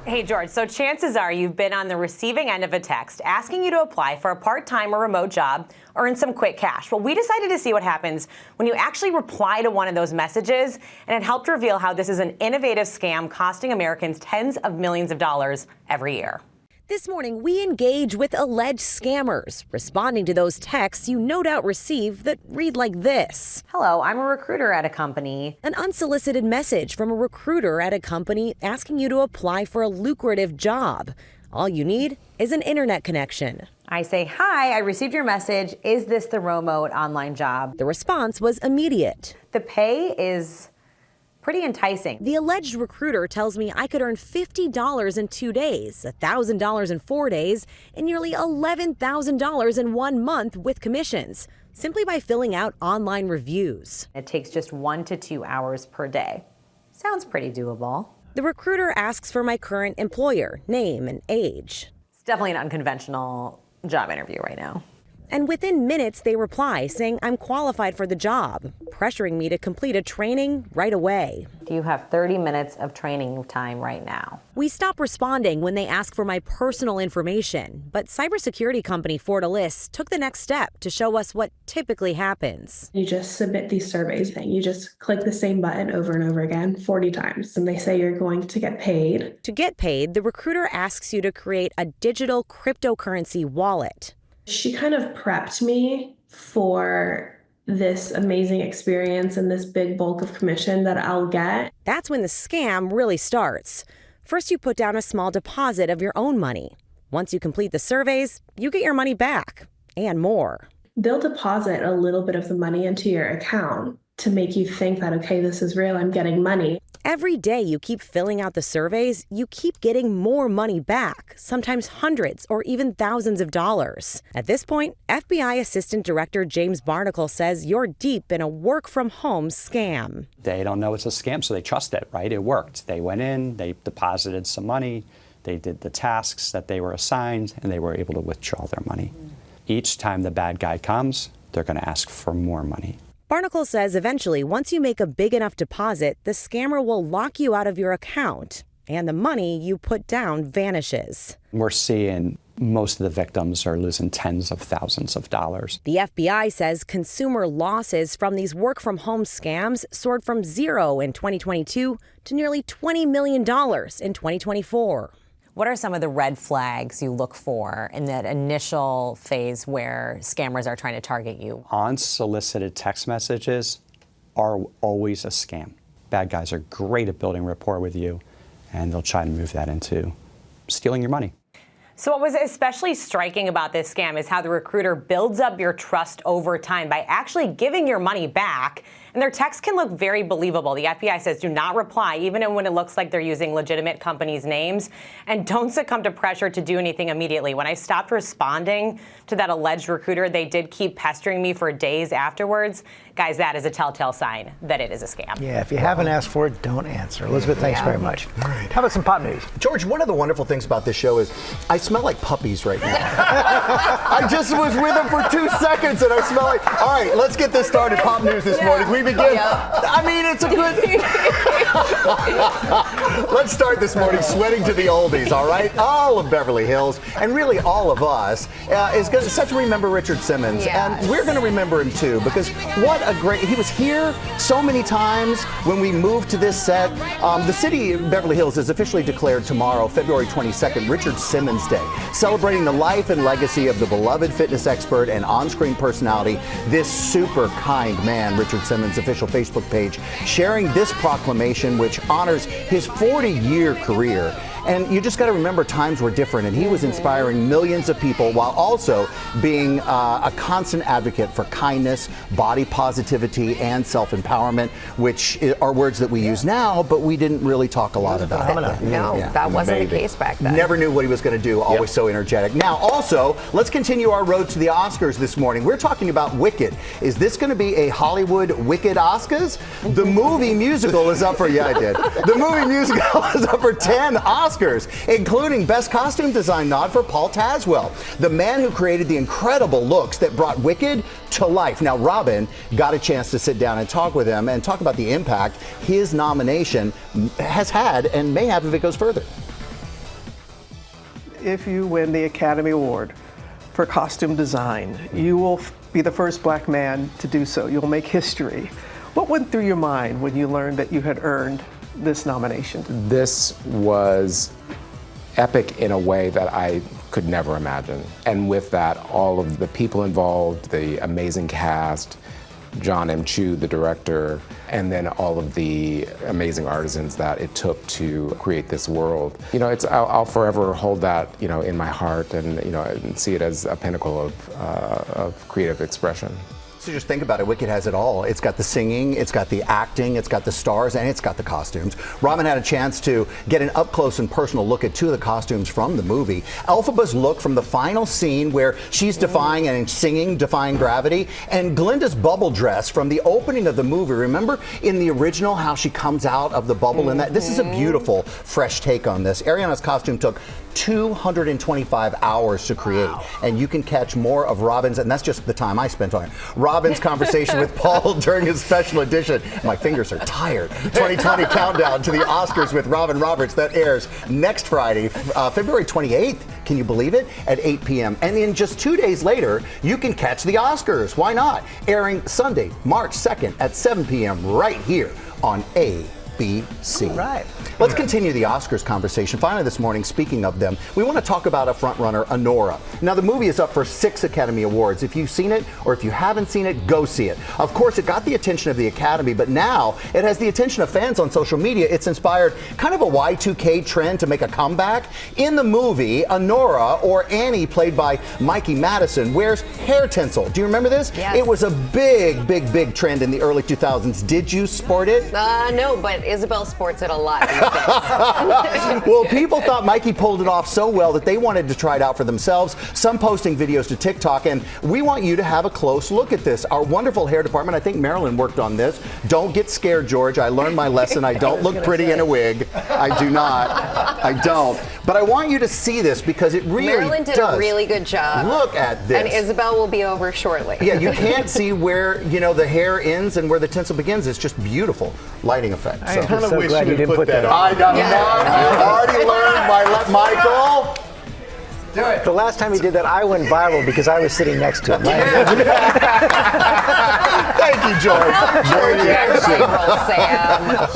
Hey, George, so chances are you've been on the receiving end of a text asking you to apply for a part-time or remote job or earn some quick cash. Well, we decided to see what happens when you actually reply to one of those messages, and it helped reveal how this is an innovative scam costing Americans tens of millions of dollars every year. This morning, we engage with alleged scammers, responding to those texts you no doubt receive that read like this. Hello, I'm a recruiter at a company. An unsolicited message from a recruiter at a company asking you to apply for a lucrative job. All you need is an internet connection. I say, hi, I received your message. Is this the remote online job? The response was immediate. The pay is pretty enticing. The alleged recruiter tells me I could earn $50 in 2 days, $1,000 in 4 days, and nearly $11,000 in 1 month with commissions, simply by filling out online reviews. It takes just 1 to 2 hours per day. Sounds pretty doable. The recruiter asks for my current employer, name, and age. It's definitely an unconventional job interview right now. And within minutes, they reply saying I'm qualified for the job, pressuring me to complete a training right away. You have 30 minutes of training time right now. We stop responding when they ask for my personal information, but cybersecurity company Fortalis took the next step to show us what typically happens. You just submit these surveys and you just click the same button over and over again 40 times, and they say you're going to get paid. To get paid, the recruiter asks you to create a digital cryptocurrency wallet. She kind of prepped me for this amazing experience and this big bulk of commission that I'll get. That's when the scam really starts. First, you put down a small deposit of your own money. Once you complete the surveys, you get your money back and more. They'll deposit a little bit of the money into your account to make you think that, okay, this is real, I'm getting money. Every day you keep filling out the surveys, you keep getting more money back, sometimes hundreds or even thousands of dollars. At this point, FBI Assistant Director James Barnacle says you're deep in a work-from-home scam. They don't know it's a scam, so they trust it, right? It worked. They went in, they deposited some money, they did the tasks that they were assigned, and they were able to withdraw their money. Each time the bad guy comes, they're going to ask for more money. Barnacle says eventually, once you make a big enough deposit, the scammer will lock you out of your account, and the money you put down vanishes. We're seeing most of the victims are losing tens of thousands of dollars. The FBI says consumer losses from these work-from-home scams soared from zero in 2022 to nearly $20 million in 2024. What are some of the red flags you look for in that initial phase where scammers are trying to target you? Unsolicited text messages are always a scam. Bad guys are great at building rapport with you, and they'll try to move that into stealing your money. So what was especially striking about this scam is how the recruiter builds up your trust over time by actually giving your money back. And their texts can look very believable. The FBI says do not reply, even when it looks like they're using legitimate companies' names. And don't succumb to pressure to do anything immediately. When I stopped responding to that alleged recruiter, they did keep pestering me for days afterwards. Guys, that is a telltale sign that it is a scam. Yeah, if you haven't asked for it, don't answer. Elizabeth, thanks very much. All right. How about some pop news? George, one of the wonderful things about this show is I smell like puppies right now. I just was with them for 2 seconds and I smell like, all right, let's get this started. Pop news this morning. We begin. I mean, it's a good. Let's start this morning sweating to the oldies, all right? All of Beverly Hills, and really all of us, is going to such remember Richard Simmons. Yes. And we're going to remember him too, because what a great, he was here so many times when we moved to this set. The city of Beverly Hills is officially declared tomorrow, February 22nd, Richard Simmons Day, celebrating the life and legacy of the beloved fitness expert and on-screen personality, this super kind man, Richard Simmons' official Facebook page, sharing this proclamation which honors his 40-year career. And you just got to remember times were different, and he was inspiring millions of people while also being a constant advocate for kindness, body positivity, and self-empowerment, which are words that we use now, but we didn't really talk a lot about. No, that wasn't the case back then. Never knew what he was going to do, always so energetic. Now, also, let's continue our road to the Oscars this morning. We're talking about Wicked. Is this going to be a Hollywood Wicked Oscars? The movie musical is up for, The movie musical is up for 10 Oscars, including Best Costume Design nod for Paul Tazwell, the man who created the incredible looks that brought Wicked to life. Now, Robin got a chance to sit down and talk with him and talk about the impact his nomination has had and may have if it goes further. If you win the Academy Award for costume design, you will be the first black man to do so. You'll make history. What went through your mind when you learned that you had earned this nomination? This was epic in a way that I could never imagine. And with that, all of the people involved, the amazing cast, John M. Chu, the director, and then all of the amazing artisans that it took to create this world. You know, I'll forever hold that, in my heart and, and see it as a pinnacle of creative expression. So just think about it, Wicked has it all. It's got the singing, it's got the acting, it's got the stars, and it's got the costumes. Robin had a chance to get an up-close and personal look at two of the costumes from the movie. Elphaba's look from the final scene where she's defying and singing Defying Gravity, and Glinda's bubble dress from the opening of the movie. Remember in the original how she comes out of the bubble in that? This is a beautiful, fresh take on this. Ariana's costume took 225 hours to create, and you can catch more of Robin's, and that's just the time I spent on it, Robin's conversation with Paul during his special edition. My fingers are tired. 2020 countdown to the Oscars with Robin Roberts that airs next Friday, February 28th. Can you believe it? At 8 p.m. And then just 2 days later, you can catch the Oscars. Why not? Airing Sunday, March 2nd at 7 p.m. right here on ABC. All right. Let's continue the Oscars conversation. Finally this morning, speaking of them, we want to talk about a frontrunner, Anora. Now, the movie is up for 6 Academy Awards. If you've seen it or if you haven't seen it, go see it. Of course, it got the attention of the Academy, but now it has the attention of fans on social media. It's inspired kind of a Y2K trend to make a comeback. In the movie, Anora, or Annie, played by Mikey Madison, wears hair tinsel. Do you remember this? Yes. It was a big trend in the early 2000s. Did you sport it? No, but Isabel sports it a lot. Well, people thought Mikey pulled it off so well that they wanted to try it out for themselves, some posting videos to TikTok, and we want you to have a close look at this. Our wonderful hair department, I think Marilyn worked on this. Don't get scared, George. I learned my lesson. I don't look pretty in a wig. I do not. I don't. But I want you to see this because it really Marilyn did a really good job. Look at this. And Isabel will be over shortly. Yeah, you can't see where, the hair ends and where the tinsel begins. It's just beautiful lighting effect. I kind of wish you didn't put that on. I know. You already learned my Michael. Do it. The last time he did that, I went viral because I was sitting next to him. Thank you, George. Sam.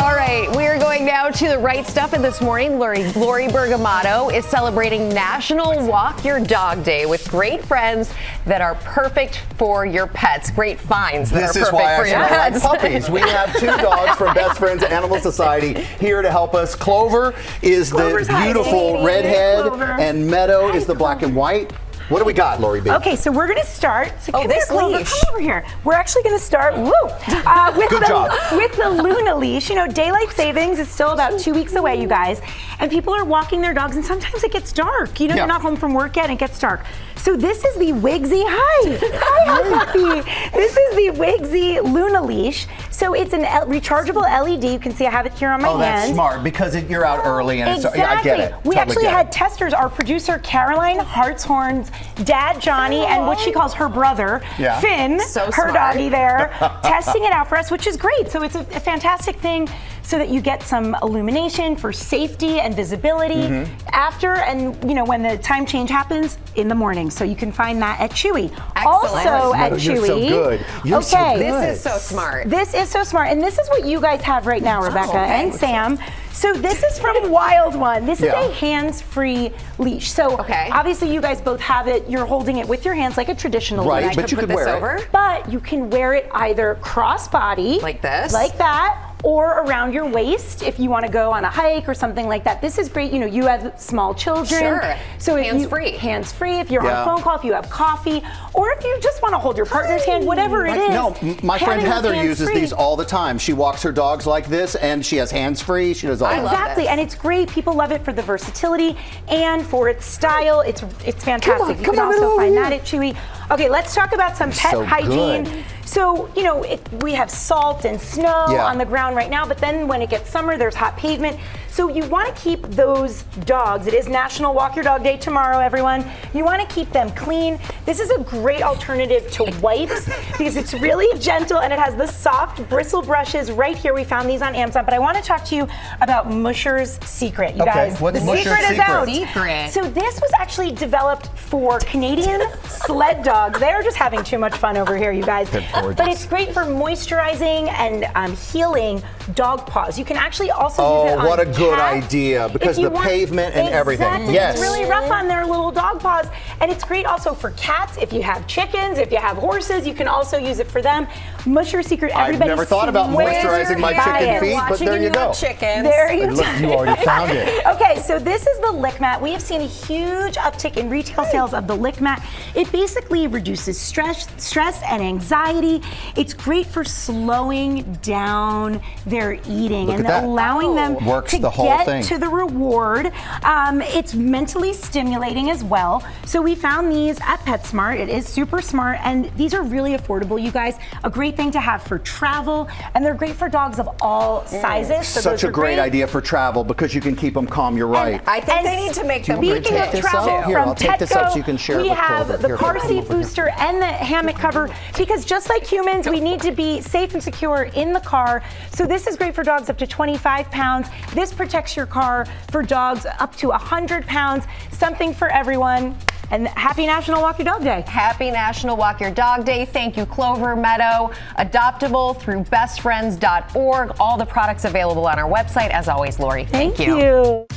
All right, we're going now to the right stuff. And this morning, Lori Bergamato is celebrating National Walk Your Dog Day with great friends that are perfect for your pets. Great finds that This are is perfect why for I your smell like pets. puppies. We have 2 dogs from Best Friends Animal Society here to help us. Clover is Clover's the hi, beautiful Sadie. redhead, Clover. and Meadow is the black and white. What do we got, Lori B? Okay, so we're going to start. So Oh, come here, this Clover, leash. come over here. We're actually going to start with Good job. with the Luna leash. You know, daylight savings is still about 2 weeks away, you guys, and people are walking their dogs, and sometimes it gets dark. You know, Yeah. you're not home from work yet, and it gets dark. So this is the Wigsy. Hi, puppy. This is the Wigsy Luna leash. So it's an rechargeable LED. You can see I have it here on my hand. Oh, that's smart because you're out early and Exactly. I get it. We Totally actually get had it. testers, our producer Caroline Hartshorn's dad Johnny, and what she calls her brother Yeah. Finn, So her smart. doggy there, testing it out for us, which is great. So it's a fantastic thing so that you get some illumination for safety and visibility after, and you know, when the time change happens in the morning. So you can find that at Chewy. Excellent. Also at Meadow, Chewy. you're so good. You're so okay. good. This is so smart. This is so smart, and this is what you guys have right now, Rebecca okay. and Sam. So this is from Wild One. This is Yeah. a hands-free leash. So Okay. obviously you guys both have it. You're holding it with your hands like a traditional Right, leash. but you put could this wear over? it. But you can wear it either cross-body, Like this? like that, or around your waist if you want to go on a hike or something like that. This is great. You know, you have small children. Sure. So if Hands-free. hands-free, if you're Yeah. on a phone call, if you have coffee, or if you just want to hold your partner's hand, whatever it is. No, my friend having this Heather uses hands-free- these all the time. She walks her dogs like this, and she has hands free. She does all that. Exactly, and it's great. People love it for the versatility and for its style. It's fantastic. You can also find that at Chewy. Okay, let's talk about some pet so hygiene. good. So, you know, we have salt and snow Yeah. on the ground right now, but then when it gets summer, there's hot pavement. So you want to keep those dogs. It is National Walk Your Dog Day tomorrow, everyone. You want to keep them clean. This is a great alternative to wipes because it's really gentle and it has the soft bristle brushes right here. We found these on Amazon, but I want to talk to you about Musher's Secret. You Okay, guys, what's the Musher's secret is Secret? out. Secret. So this was actually developed for Canadian sled dogs. They're just having too much fun over here, you guys. But it's great for moisturizing and healing dog paws. You can actually also use it on what a good cats idea, because if you the pavement and everything. Exactly. Yes. It's really rough on their little dog paws. And it's great also for cats. If you have chickens, if you have horses, you can also use it for them. Musher Secret, I've everybody never thought about swears moisturizing my by chicken it. feet, but there you go. There you Look, you already found it. Okay, so this is the Lick Mat. We have seen a huge uptick in retail sales of the Lick Mat. It basically reduces stress and anxiety. It's great for slowing down their eating Look and at that. allowing them Works to the whole get thing. to the reward. It's mentally stimulating as well. So we found these at PetSmart. It is super smart, and these are really affordable, you guys. A great thing to have for travel, and they're great for dogs of all sizes. So Such those a are great idea for travel because you can keep them calm. You're right. I think they need to make them Speaking of protect travel Here, from I'll take this up so you Petco, can share it we with have Clover. the Here, car come seat over here. booster and the hammock cover because just like humans, we need to be safe and secure in the car. So this is great for dogs up to 25 pounds. This protects your car for dogs up to 100 pounds. Something for everyone. And happy National Walk Your Dog Day. Happy National Walk Your Dog Day. Thank you, Clover Meadow. Adoptable through bestfriends.org. All the products available on our website. As always, Lori, thank you.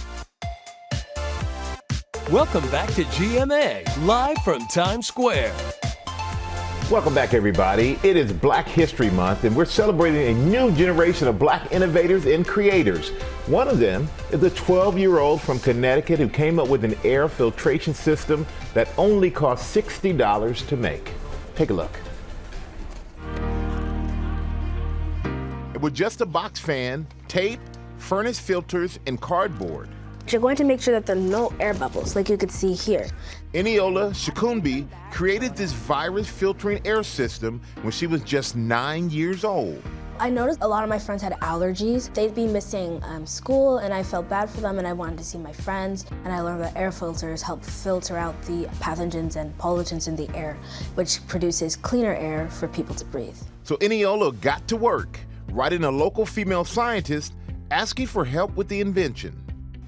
Welcome back to GMA, live from Times Square. Welcome back, everybody. It is Black History Month, and we're celebrating a new generation of black innovators and creators. One of them is a 12-year-old from Connecticut who came up with an air filtration system that only cost $60 to make. Take a look. With just a box fan, tape, furnace filters, and cardboard, you're going to make sure that there are no air bubbles like you could see here. Eniola Shikunbi created this virus filtering air system when she was just 9 years old. I noticed a lot of my friends had allergies. They'd be missing school, and I felt bad for them, and I wanted to see my friends. And I learned that air filters help filter out the pathogens and pollutants in the air, which produces cleaner air for people to breathe. So Eniola got to work, writing a local female scientist asking for help with the invention.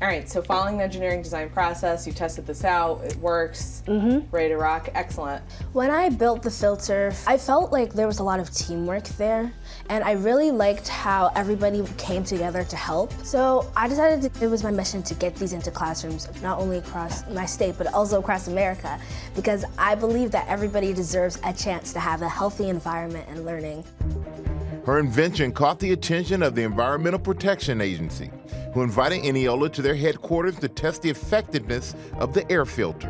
All right, so following the engineering design process, you tested this out, it works, ready to rock, excellent. When I built the filter, I felt like there was a lot of teamwork there, and I really liked how everybody came together to help. So I decided it was my mission to get these into classrooms, not only across my state, but also across America, because I believe that everybody deserves a chance to have a healthy environment and learning. Her invention caught the attention of the Environmental Protection Agency, who invited Eniola to their headquarters to test the effectiveness of the air filter.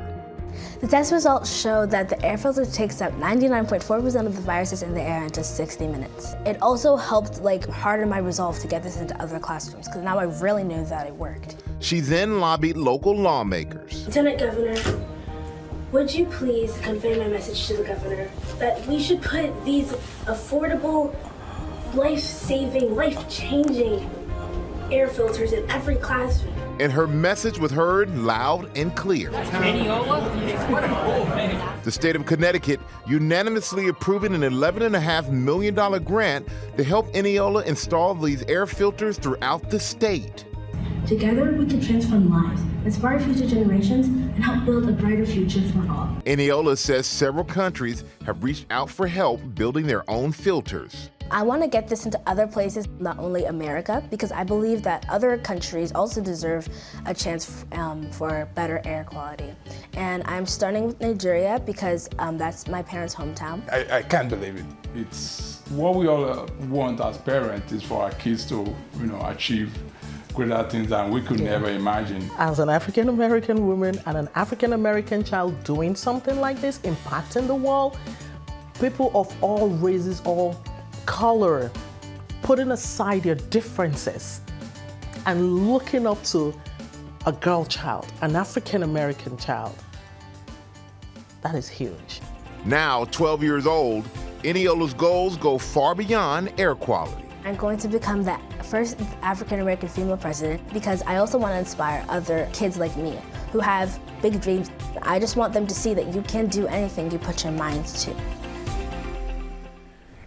The test results showed that the air filter takes out 99.4% of the viruses in the air in just 60 minutes. It also helped harden my resolve to get this into other classrooms, because now I really knew that it worked. She then lobbied local lawmakers. Lieutenant Governor, would you please convey my message to the governor that we should put these affordable, life-saving, life-changing air filters in every classroom? And her message was heard loud and clear. The state of Connecticut unanimously approving an $11.5 million grant to help Eniola install these air filters throughout the state. Together, we can transform lives, inspire future generations, and help build a brighter future for all. Eniola says several countries have reached out for help building their own filters. I want to get this into other places, not only America, because I believe that other countries also deserve a chance for better air quality. And I'm starting with Nigeria because that's my parents' hometown. I can't believe it. It's what we all want as parents is for our kids to, achieve greater things than we could never imagine. As an African-American woman and an African-American child doing something like this, impacting the world, people of all races, all color, putting aside their differences and looking up to a girl child, an African-American child, that is huge. Now, 12 years old, Eniola's goals go far beyond air quality. I'm going to become the first African-American female president because I also want to inspire other kids like me who have big dreams. I just want them to see that you can do anything you put your minds to.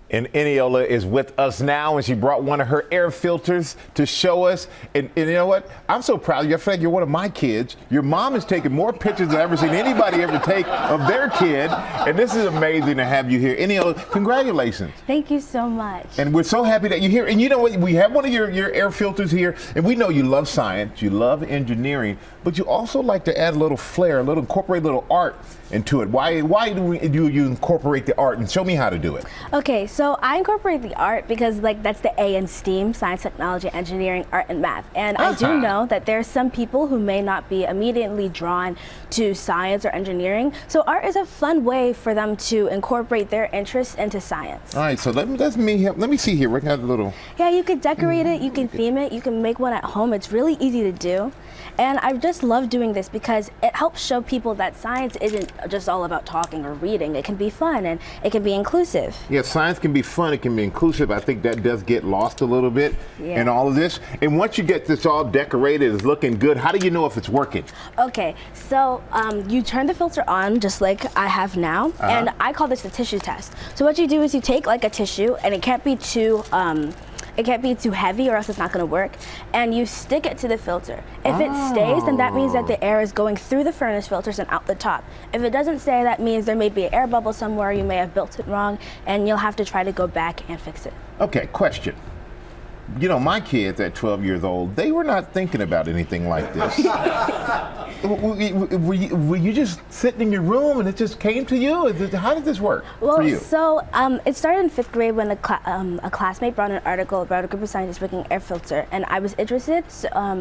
And Eniola is with us now, and she brought one of her air filters to show us. And you know what? I'm so proud of you. I feel like you're one of my kids. Your mom has taken more pictures than I've ever seen anybody ever take of their kid. And this is amazing to have you here. Eniola, congratulations. Thank you so much. And we're so happy that you're here. And you know what? We have one of your air filters here, and we know you love science, you love engineering, but you also like to add a little flair, incorporate a little art into it. Why do you incorporate the art? And show me how to do it. Okay, so I incorporate the art because that's the A in STEAM, science, technology, engineering, art, and math. And I do know that there are some people who may not be immediately drawn to science or engineering. So art is a fun way for them to incorporate their interests into science. All right, so let me see here. We have a little. Yeah, you could decorate it, you can theme it, you can make one at home. It's really easy to do. And I just love doing this because it helps show people that science isn't just all about talking or reading. It can be fun and it can be inclusive. Yeah, science can be fun, it can be inclusive. I think that does get lost a little bit in all of this. And once you get this all decorated, it's looking good, how do you know if it's working? Okay, so you turn the filter on just like I have now, and I call this the tissue test. So what you do is you take like a tissue, and it can't be too heavy or else it's not going to work, and you stick it to the filter. If it stays, then that means that the air is going through the furnace filters and out the top. If it doesn't stay, that means there may be an air bubble somewhere, you may have built it wrong, and you'll have to try to go back and fix it. Okay, question. You know, my kids at 12 years old, they were not thinking about anything like this. Were you just sitting in your room and it just came to you? How did this work for you? So it started in 5th grade when a classmate brought an article about a group of scientists making air filter, and I was interested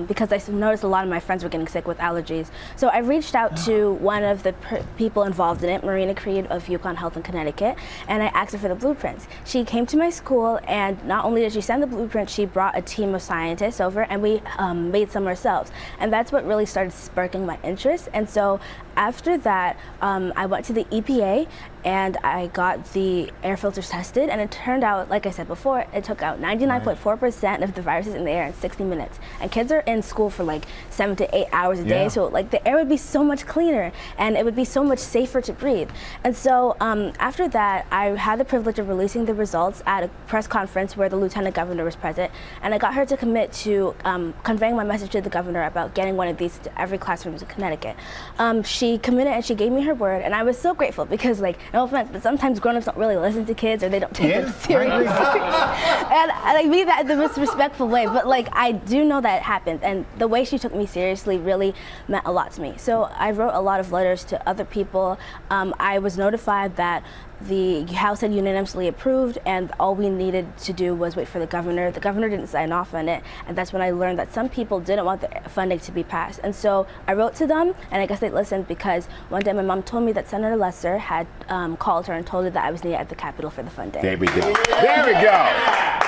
because I noticed a lot of my friends were getting sick with allergies. So I reached out to one of the people involved in it, Marina Creed of UConn Health in Connecticut, and I asked her for the blueprints. She came to my school, and not only did she send the blueprints, she brought a team of scientists over, and we made some ourselves. And that's what really started sparking my interest. And so after that, I went to the EPA and I got the air filters tested, and it turned out, like I said before, it took out 99.4% of the viruses in the air in 60 minutes. And kids are in school for like 7 to 8 hours a day, so like the air would be so much cleaner and it would be so much safer to breathe. And so after that, I had the privilege of releasing the results at a press conference where the Lieutenant Governor was present, and I got her to commit to conveying my message to the governor about getting one of these to every classroom in Connecticut. She committed and she gave me her word, and I was so grateful because, like, no offense, but sometimes grown-ups don't really listen to kids or they don't take it seriously. And I mean that in the most respectful way, but like I do know that it happened, and the way she took me seriously really meant a lot to me. So I wrote a lot of letters to other people. I was notified that the House had unanimously approved, and all we needed to do was wait for the governor. The governor didn't sign off on it, and that's when I learned that some people didn't want the funding to be passed. And so I wrote to them, and I guess they listened because one day my mom told me that Senator Lesser had called her and told her that I was needed at the Capitol for the funding. There we go. There we go.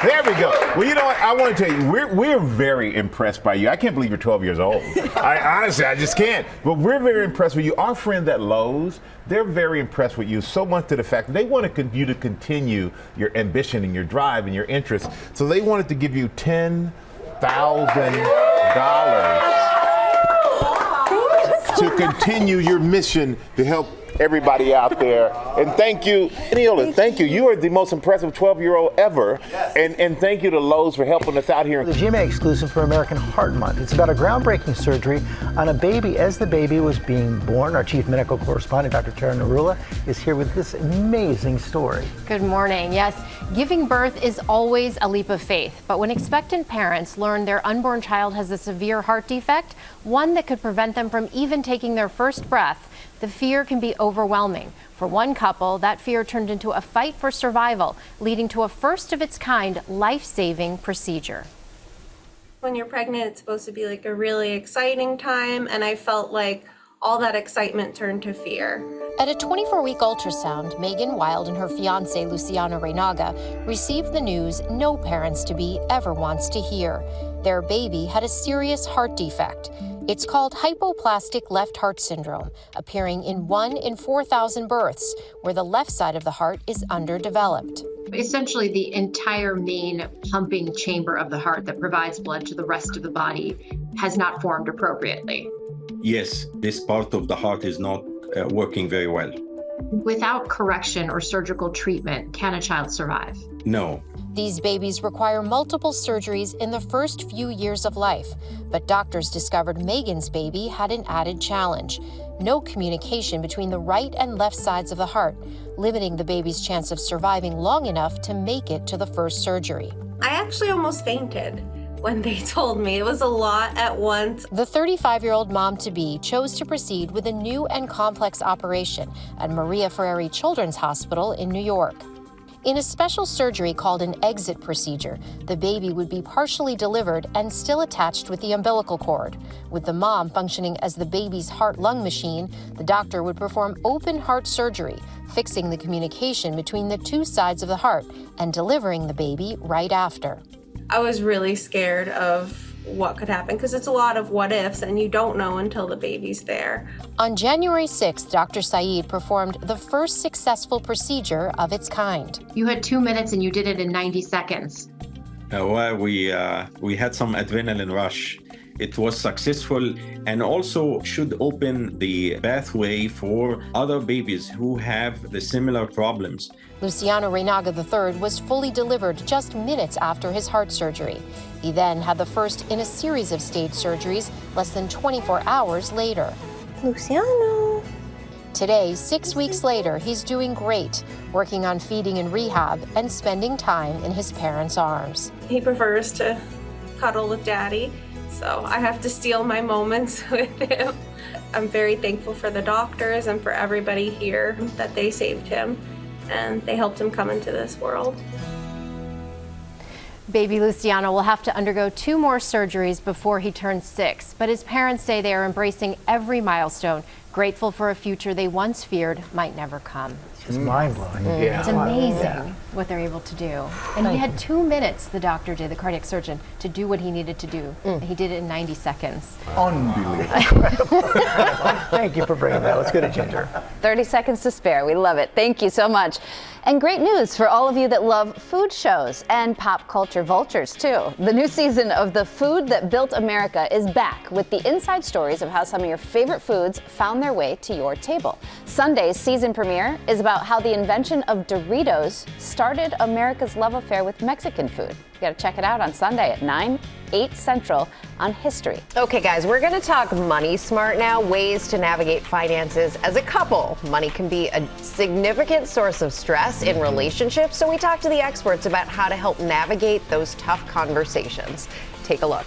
There we go. Well, you know what? I want to tell you, we're very impressed by you. I can't believe you're 12 years old. Honestly, I just can't. But we're very impressed with you. Our friends at Lowe's, they're very impressed with you, so much to the fact that they want you to continue your ambition and your drive and your interest. So they wanted to give you $10,000 to continue your mission to help everybody out there. And thank you, Neola, thank you. You are the most impressive 12-year-old ever. And thank you to Lowe's for helping us out here. The GMA exclusive for American Heart Month. It's about a groundbreaking surgery on a baby as the baby was being born. Our chief medical correspondent, Dr. Tara Narula, is here with this amazing story. Good morning. Yes, giving birth is always a leap of faith. But when expectant parents learn their unborn child has a severe heart defect, one that could prevent them from even taking their first breath, the fear can be overwhelming. For one couple, that fear turned into a fight for survival, leading to a first-of-its-kind life-saving procedure. When you're pregnant, it's supposed to be like a really exciting time, and I felt like all that excitement turned to fear. At a 24-week ultrasound, Megan Wild and her fiancé, Luciano Reinaga, received the news no parents-to-be ever wants to hear. Their baby had a serious heart defect. It's called hypoplastic left heart syndrome, appearing in 1 in 4,000 births, where the left side of the heart is underdeveloped. Essentially, the entire main pumping chamber of the heart that provides blood to the rest of the body has not formed appropriately. Yes, this part of the heart is not working very well. Without correction or surgical treatment, can a child survive? No. These babies require multiple surgeries in the first few years of life, but doctors discovered Megan's baby had an added challenge: no communication between the right and left sides of the heart, limiting the baby's chance of surviving long enough to make it to the first surgery. I actually almost fainted when they told me. It was a lot at once. The 35-year-old mom-to-be chose to proceed with a new and complex operation at Maria Ferrari Children's Hospital in New York. In a special surgery called an exit procedure, the baby would be partially delivered and still attached with the umbilical cord. With the mom functioning as the baby's heart-lung machine, the doctor would perform open heart surgery, fixing the communication between the two sides of the heart and delivering the baby right after. I was really scared of what could happen because it's a lot of what ifs and you don't know until the baby's there. On January 6th, Dr. Saeed performed the first successful procedure of its kind. You had 2 minutes and you did it in 90 seconds. Well, we had some adrenaline rush. It was successful and also should open the pathway for other babies who have the similar problems. Luciano Reinaga III was fully delivered just minutes after his heart surgery. He then had the first in a series of stage surgeries less than 24 hours later. Luciano. Today, 6 weeks later, he's doing great, working on feeding in rehab and spending time in his parents' arms. He prefers to cuddle with Daddy, so I have to steal my moments with him. I'm very thankful for the doctors and for everybody here that they saved him and they helped him come into this world. Baby Luciano will have to undergo 2 more surgeries before he turns 6, but his parents say they are embracing every milestone, grateful for a future they once feared might never come. It's mind-blowing. It's amazing what they're able to do. And he had 2 minutes, the doctor did, the cardiac surgeon, to do what he needed to do. And he did it in 90 seconds. Unbelievable. Thank you for bringing that. Let's go to Ginger. 30 seconds to spare. We love it. Thank you so much. And great news for all of you that love food shows and pop culture vultures, too. The new season of The Food That Built America is back with the inside stories of how some of your favorite foods found their way to your table. Sunday's season premiere is about how the invention of Doritos started America's love affair with Mexican food. You got to check it out on Sunday at 9, 8 Central on History. Okay, guys, we're going to talk money smart now, ways to navigate finances as a couple. Money can be a significant source of stress in relationships, so we talked to the experts about how to help navigate those tough conversations. Take a look.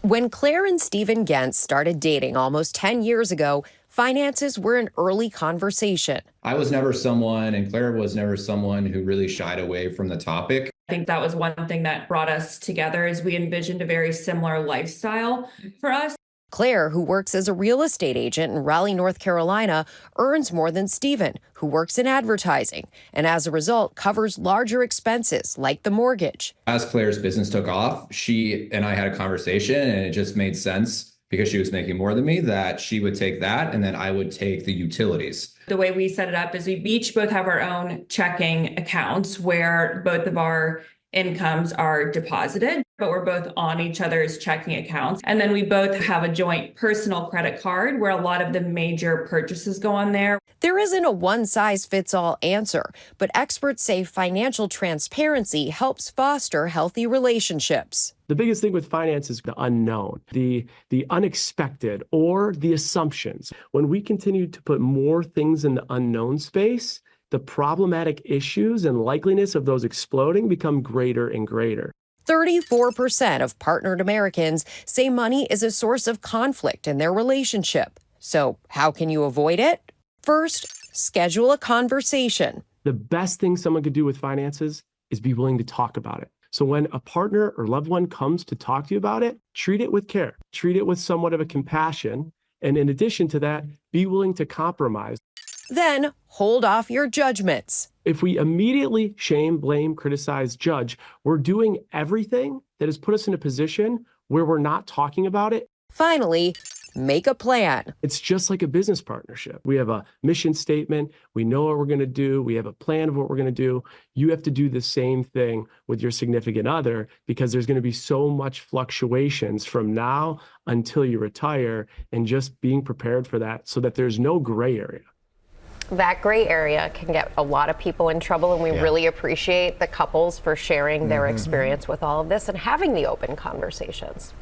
When Claire and Stephen Gentz started dating almost 10 years ago, finances were an early conversation. I was never someone, and Claire was never someone who really shied away from the topic. I think that was one thing that brought us together is we envisioned a very similar lifestyle for us. Claire, who works as a real estate agent in Raleigh, North Carolina, earns more than Stephen, who works in advertising, and as a result covers larger expenses like the mortgage. As Claire's business took off, she and I had a conversation, and it just made sense because she was making more than me that she would take that and then I would take the utilities. The way we set it up is we each both have our own checking accounts where both of our incomes are deposited, but we're both on each other's checking accounts. And then we both have a joint personal credit card where a lot of the major purchases go on there. There isn't a one-size-fits-all answer, but experts say financial transparency helps foster healthy relationships. The biggest thing with finance is the unknown, the unexpected, or the assumptions. When we continue to put more things in the unknown space, the problematic issues and likeliness of those exploding become greater and greater. 34% of partnered Americans say money is a source of conflict in their relationship. So how can you avoid it? First, schedule a conversation. The best thing someone could do with finances is be willing to talk about it. So when a partner or loved one comes to talk to you about it, treat it with care, treat it with somewhat of a compassion. And in addition to that, be willing to compromise. Then hold off your judgments. If we immediately shame, blame, criticize, judge, we're doing everything that has put us in a position where we're not talking about it. Finally, make a plan. It's just like a business partnership. We have a mission statement. We know what we're going to do. We have a plan of what we're going to do. You have to do the same thing with your significant other because there's going to be so much fluctuations from now until you retire, and just being prepared for that so that there's no gray area. That gray area can get a lot of people in trouble, and we really appreciate the couples for sharing their experience with all of this and having the open conversations.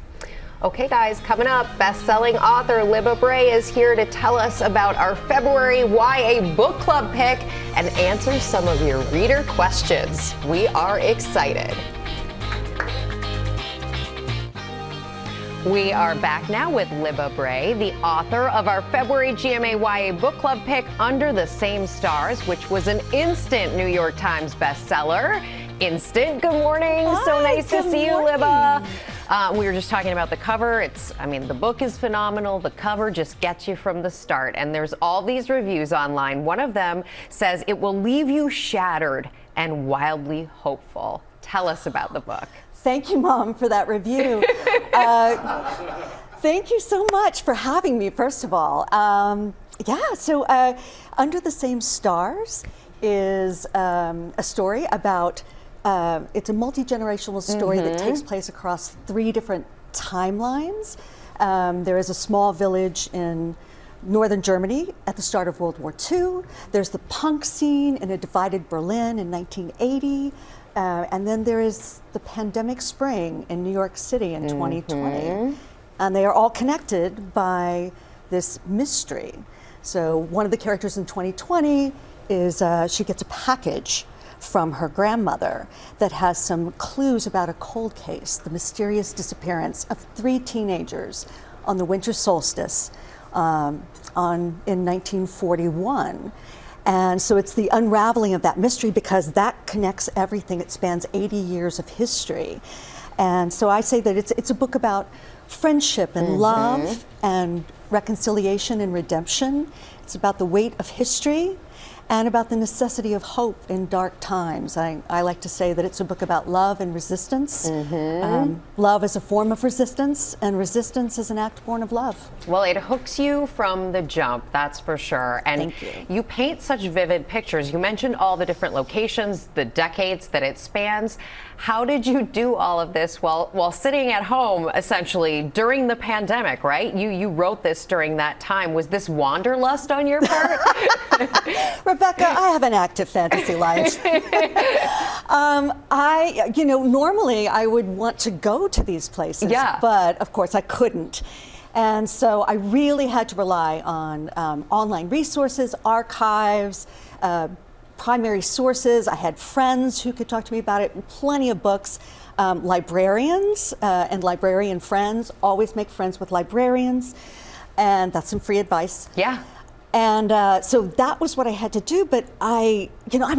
Okay, guys, coming up, best-selling author Libba Bray is here to tell us about our February YA book club pick and answer some of your reader questions. We are excited. We are back now with Libba Bray, the author of our February GMA YA book club pick, Under the Same Stars, which was an instant New York Times bestseller. Instant. Good morning. Hi, so nice to see you, Libba. We were just talking about the cover. The book is phenomenal. The cover just gets you from the start. And there's all these reviews online. One of them says it will leave you shattered and wildly hopeful. Tell us about the book. Thank you, Mom, for that review. Thank you so much for having me, first of all. So Under the Same Stars is a story about, it's a multi-generational story that takes place across 3 different timelines. There is a small village in northern Germany at the start of World War II. There's the punk scene in a divided Berlin in 1980. And then there is the pandemic spring in New York City in 2020. And they are all connected by this mystery. So one of the characters in 2020 is she gets a package from her grandmother that has some clues about a cold case, the mysterious disappearance of 3 teenagers on the winter solstice in 1941. And so it's the unraveling of that mystery because that connects everything. It spans 80 years of history. And so I say that it's a book about friendship and love and reconciliation and redemption. It's about the weight of history and about the necessity of hope in dark times. I like to say that it's a book about love and resistance. Love is a form of resistance, and resistance is an act born of love. Well, it hooks you from the jump, that's for sure. And you paint such vivid pictures. You mentioned all the different locations, the decades that it spans. How did you do all of this while sitting at home, essentially, during the pandemic, right? You wrote this during that time. Was this wanderlust on your part? Rebecca, I have an active fantasy life. Normally I would want to go to these places, but of course I couldn't. And so I really had to rely on online resources, archives, primary sources. I had friends who could talk to me about it, and plenty of books. Librarians and librarian friends, always make friends with librarians, and that's some free advice. Yeah. And so that was what I had to do, but I'm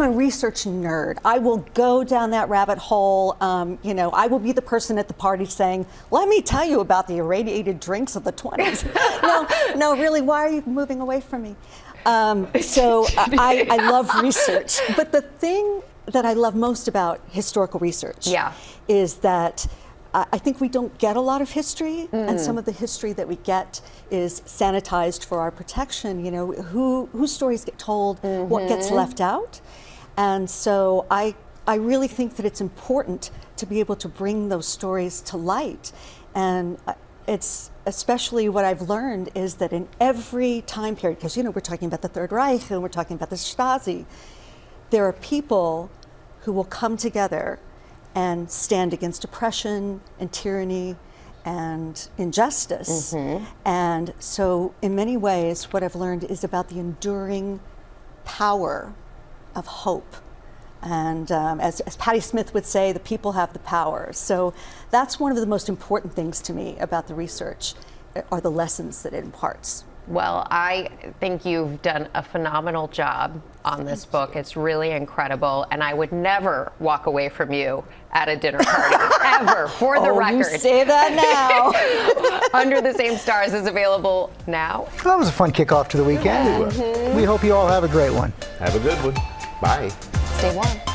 a research nerd. I will go down that rabbit hole. I will be the person at the party saying, let me tell you about the irradiated drinks of the 20s. No, really, why are you moving away from me? I love research. But the thing that I love most about historical research is that I think we don't get a lot of history, and some of the history that we get is sanitized for our protection. Whose stories get told, what gets left out. And so I really think that it's important to be able to bring those stories to light. And it's especially what I've learned is that in every time period, because we're talking about the Third Reich and we're talking about the Stasi, there are people who will come together and stand against oppression and tyranny and injustice. And so in many ways, what I've learned is about the enduring power of hope. And as Patti Smith would say, the people have the power. So that's one of the most important things to me about the research, are the lessons that it imparts. Well, I think you've done a phenomenal job on this book. It's really incredible, and I would never walk away from you at a dinner party, ever, for the record. You say that now. Under the Same Stars is available now. That was a fun kickoff to the weekend. We hope you all have a great one. Have a good one. Bye. Stay warm.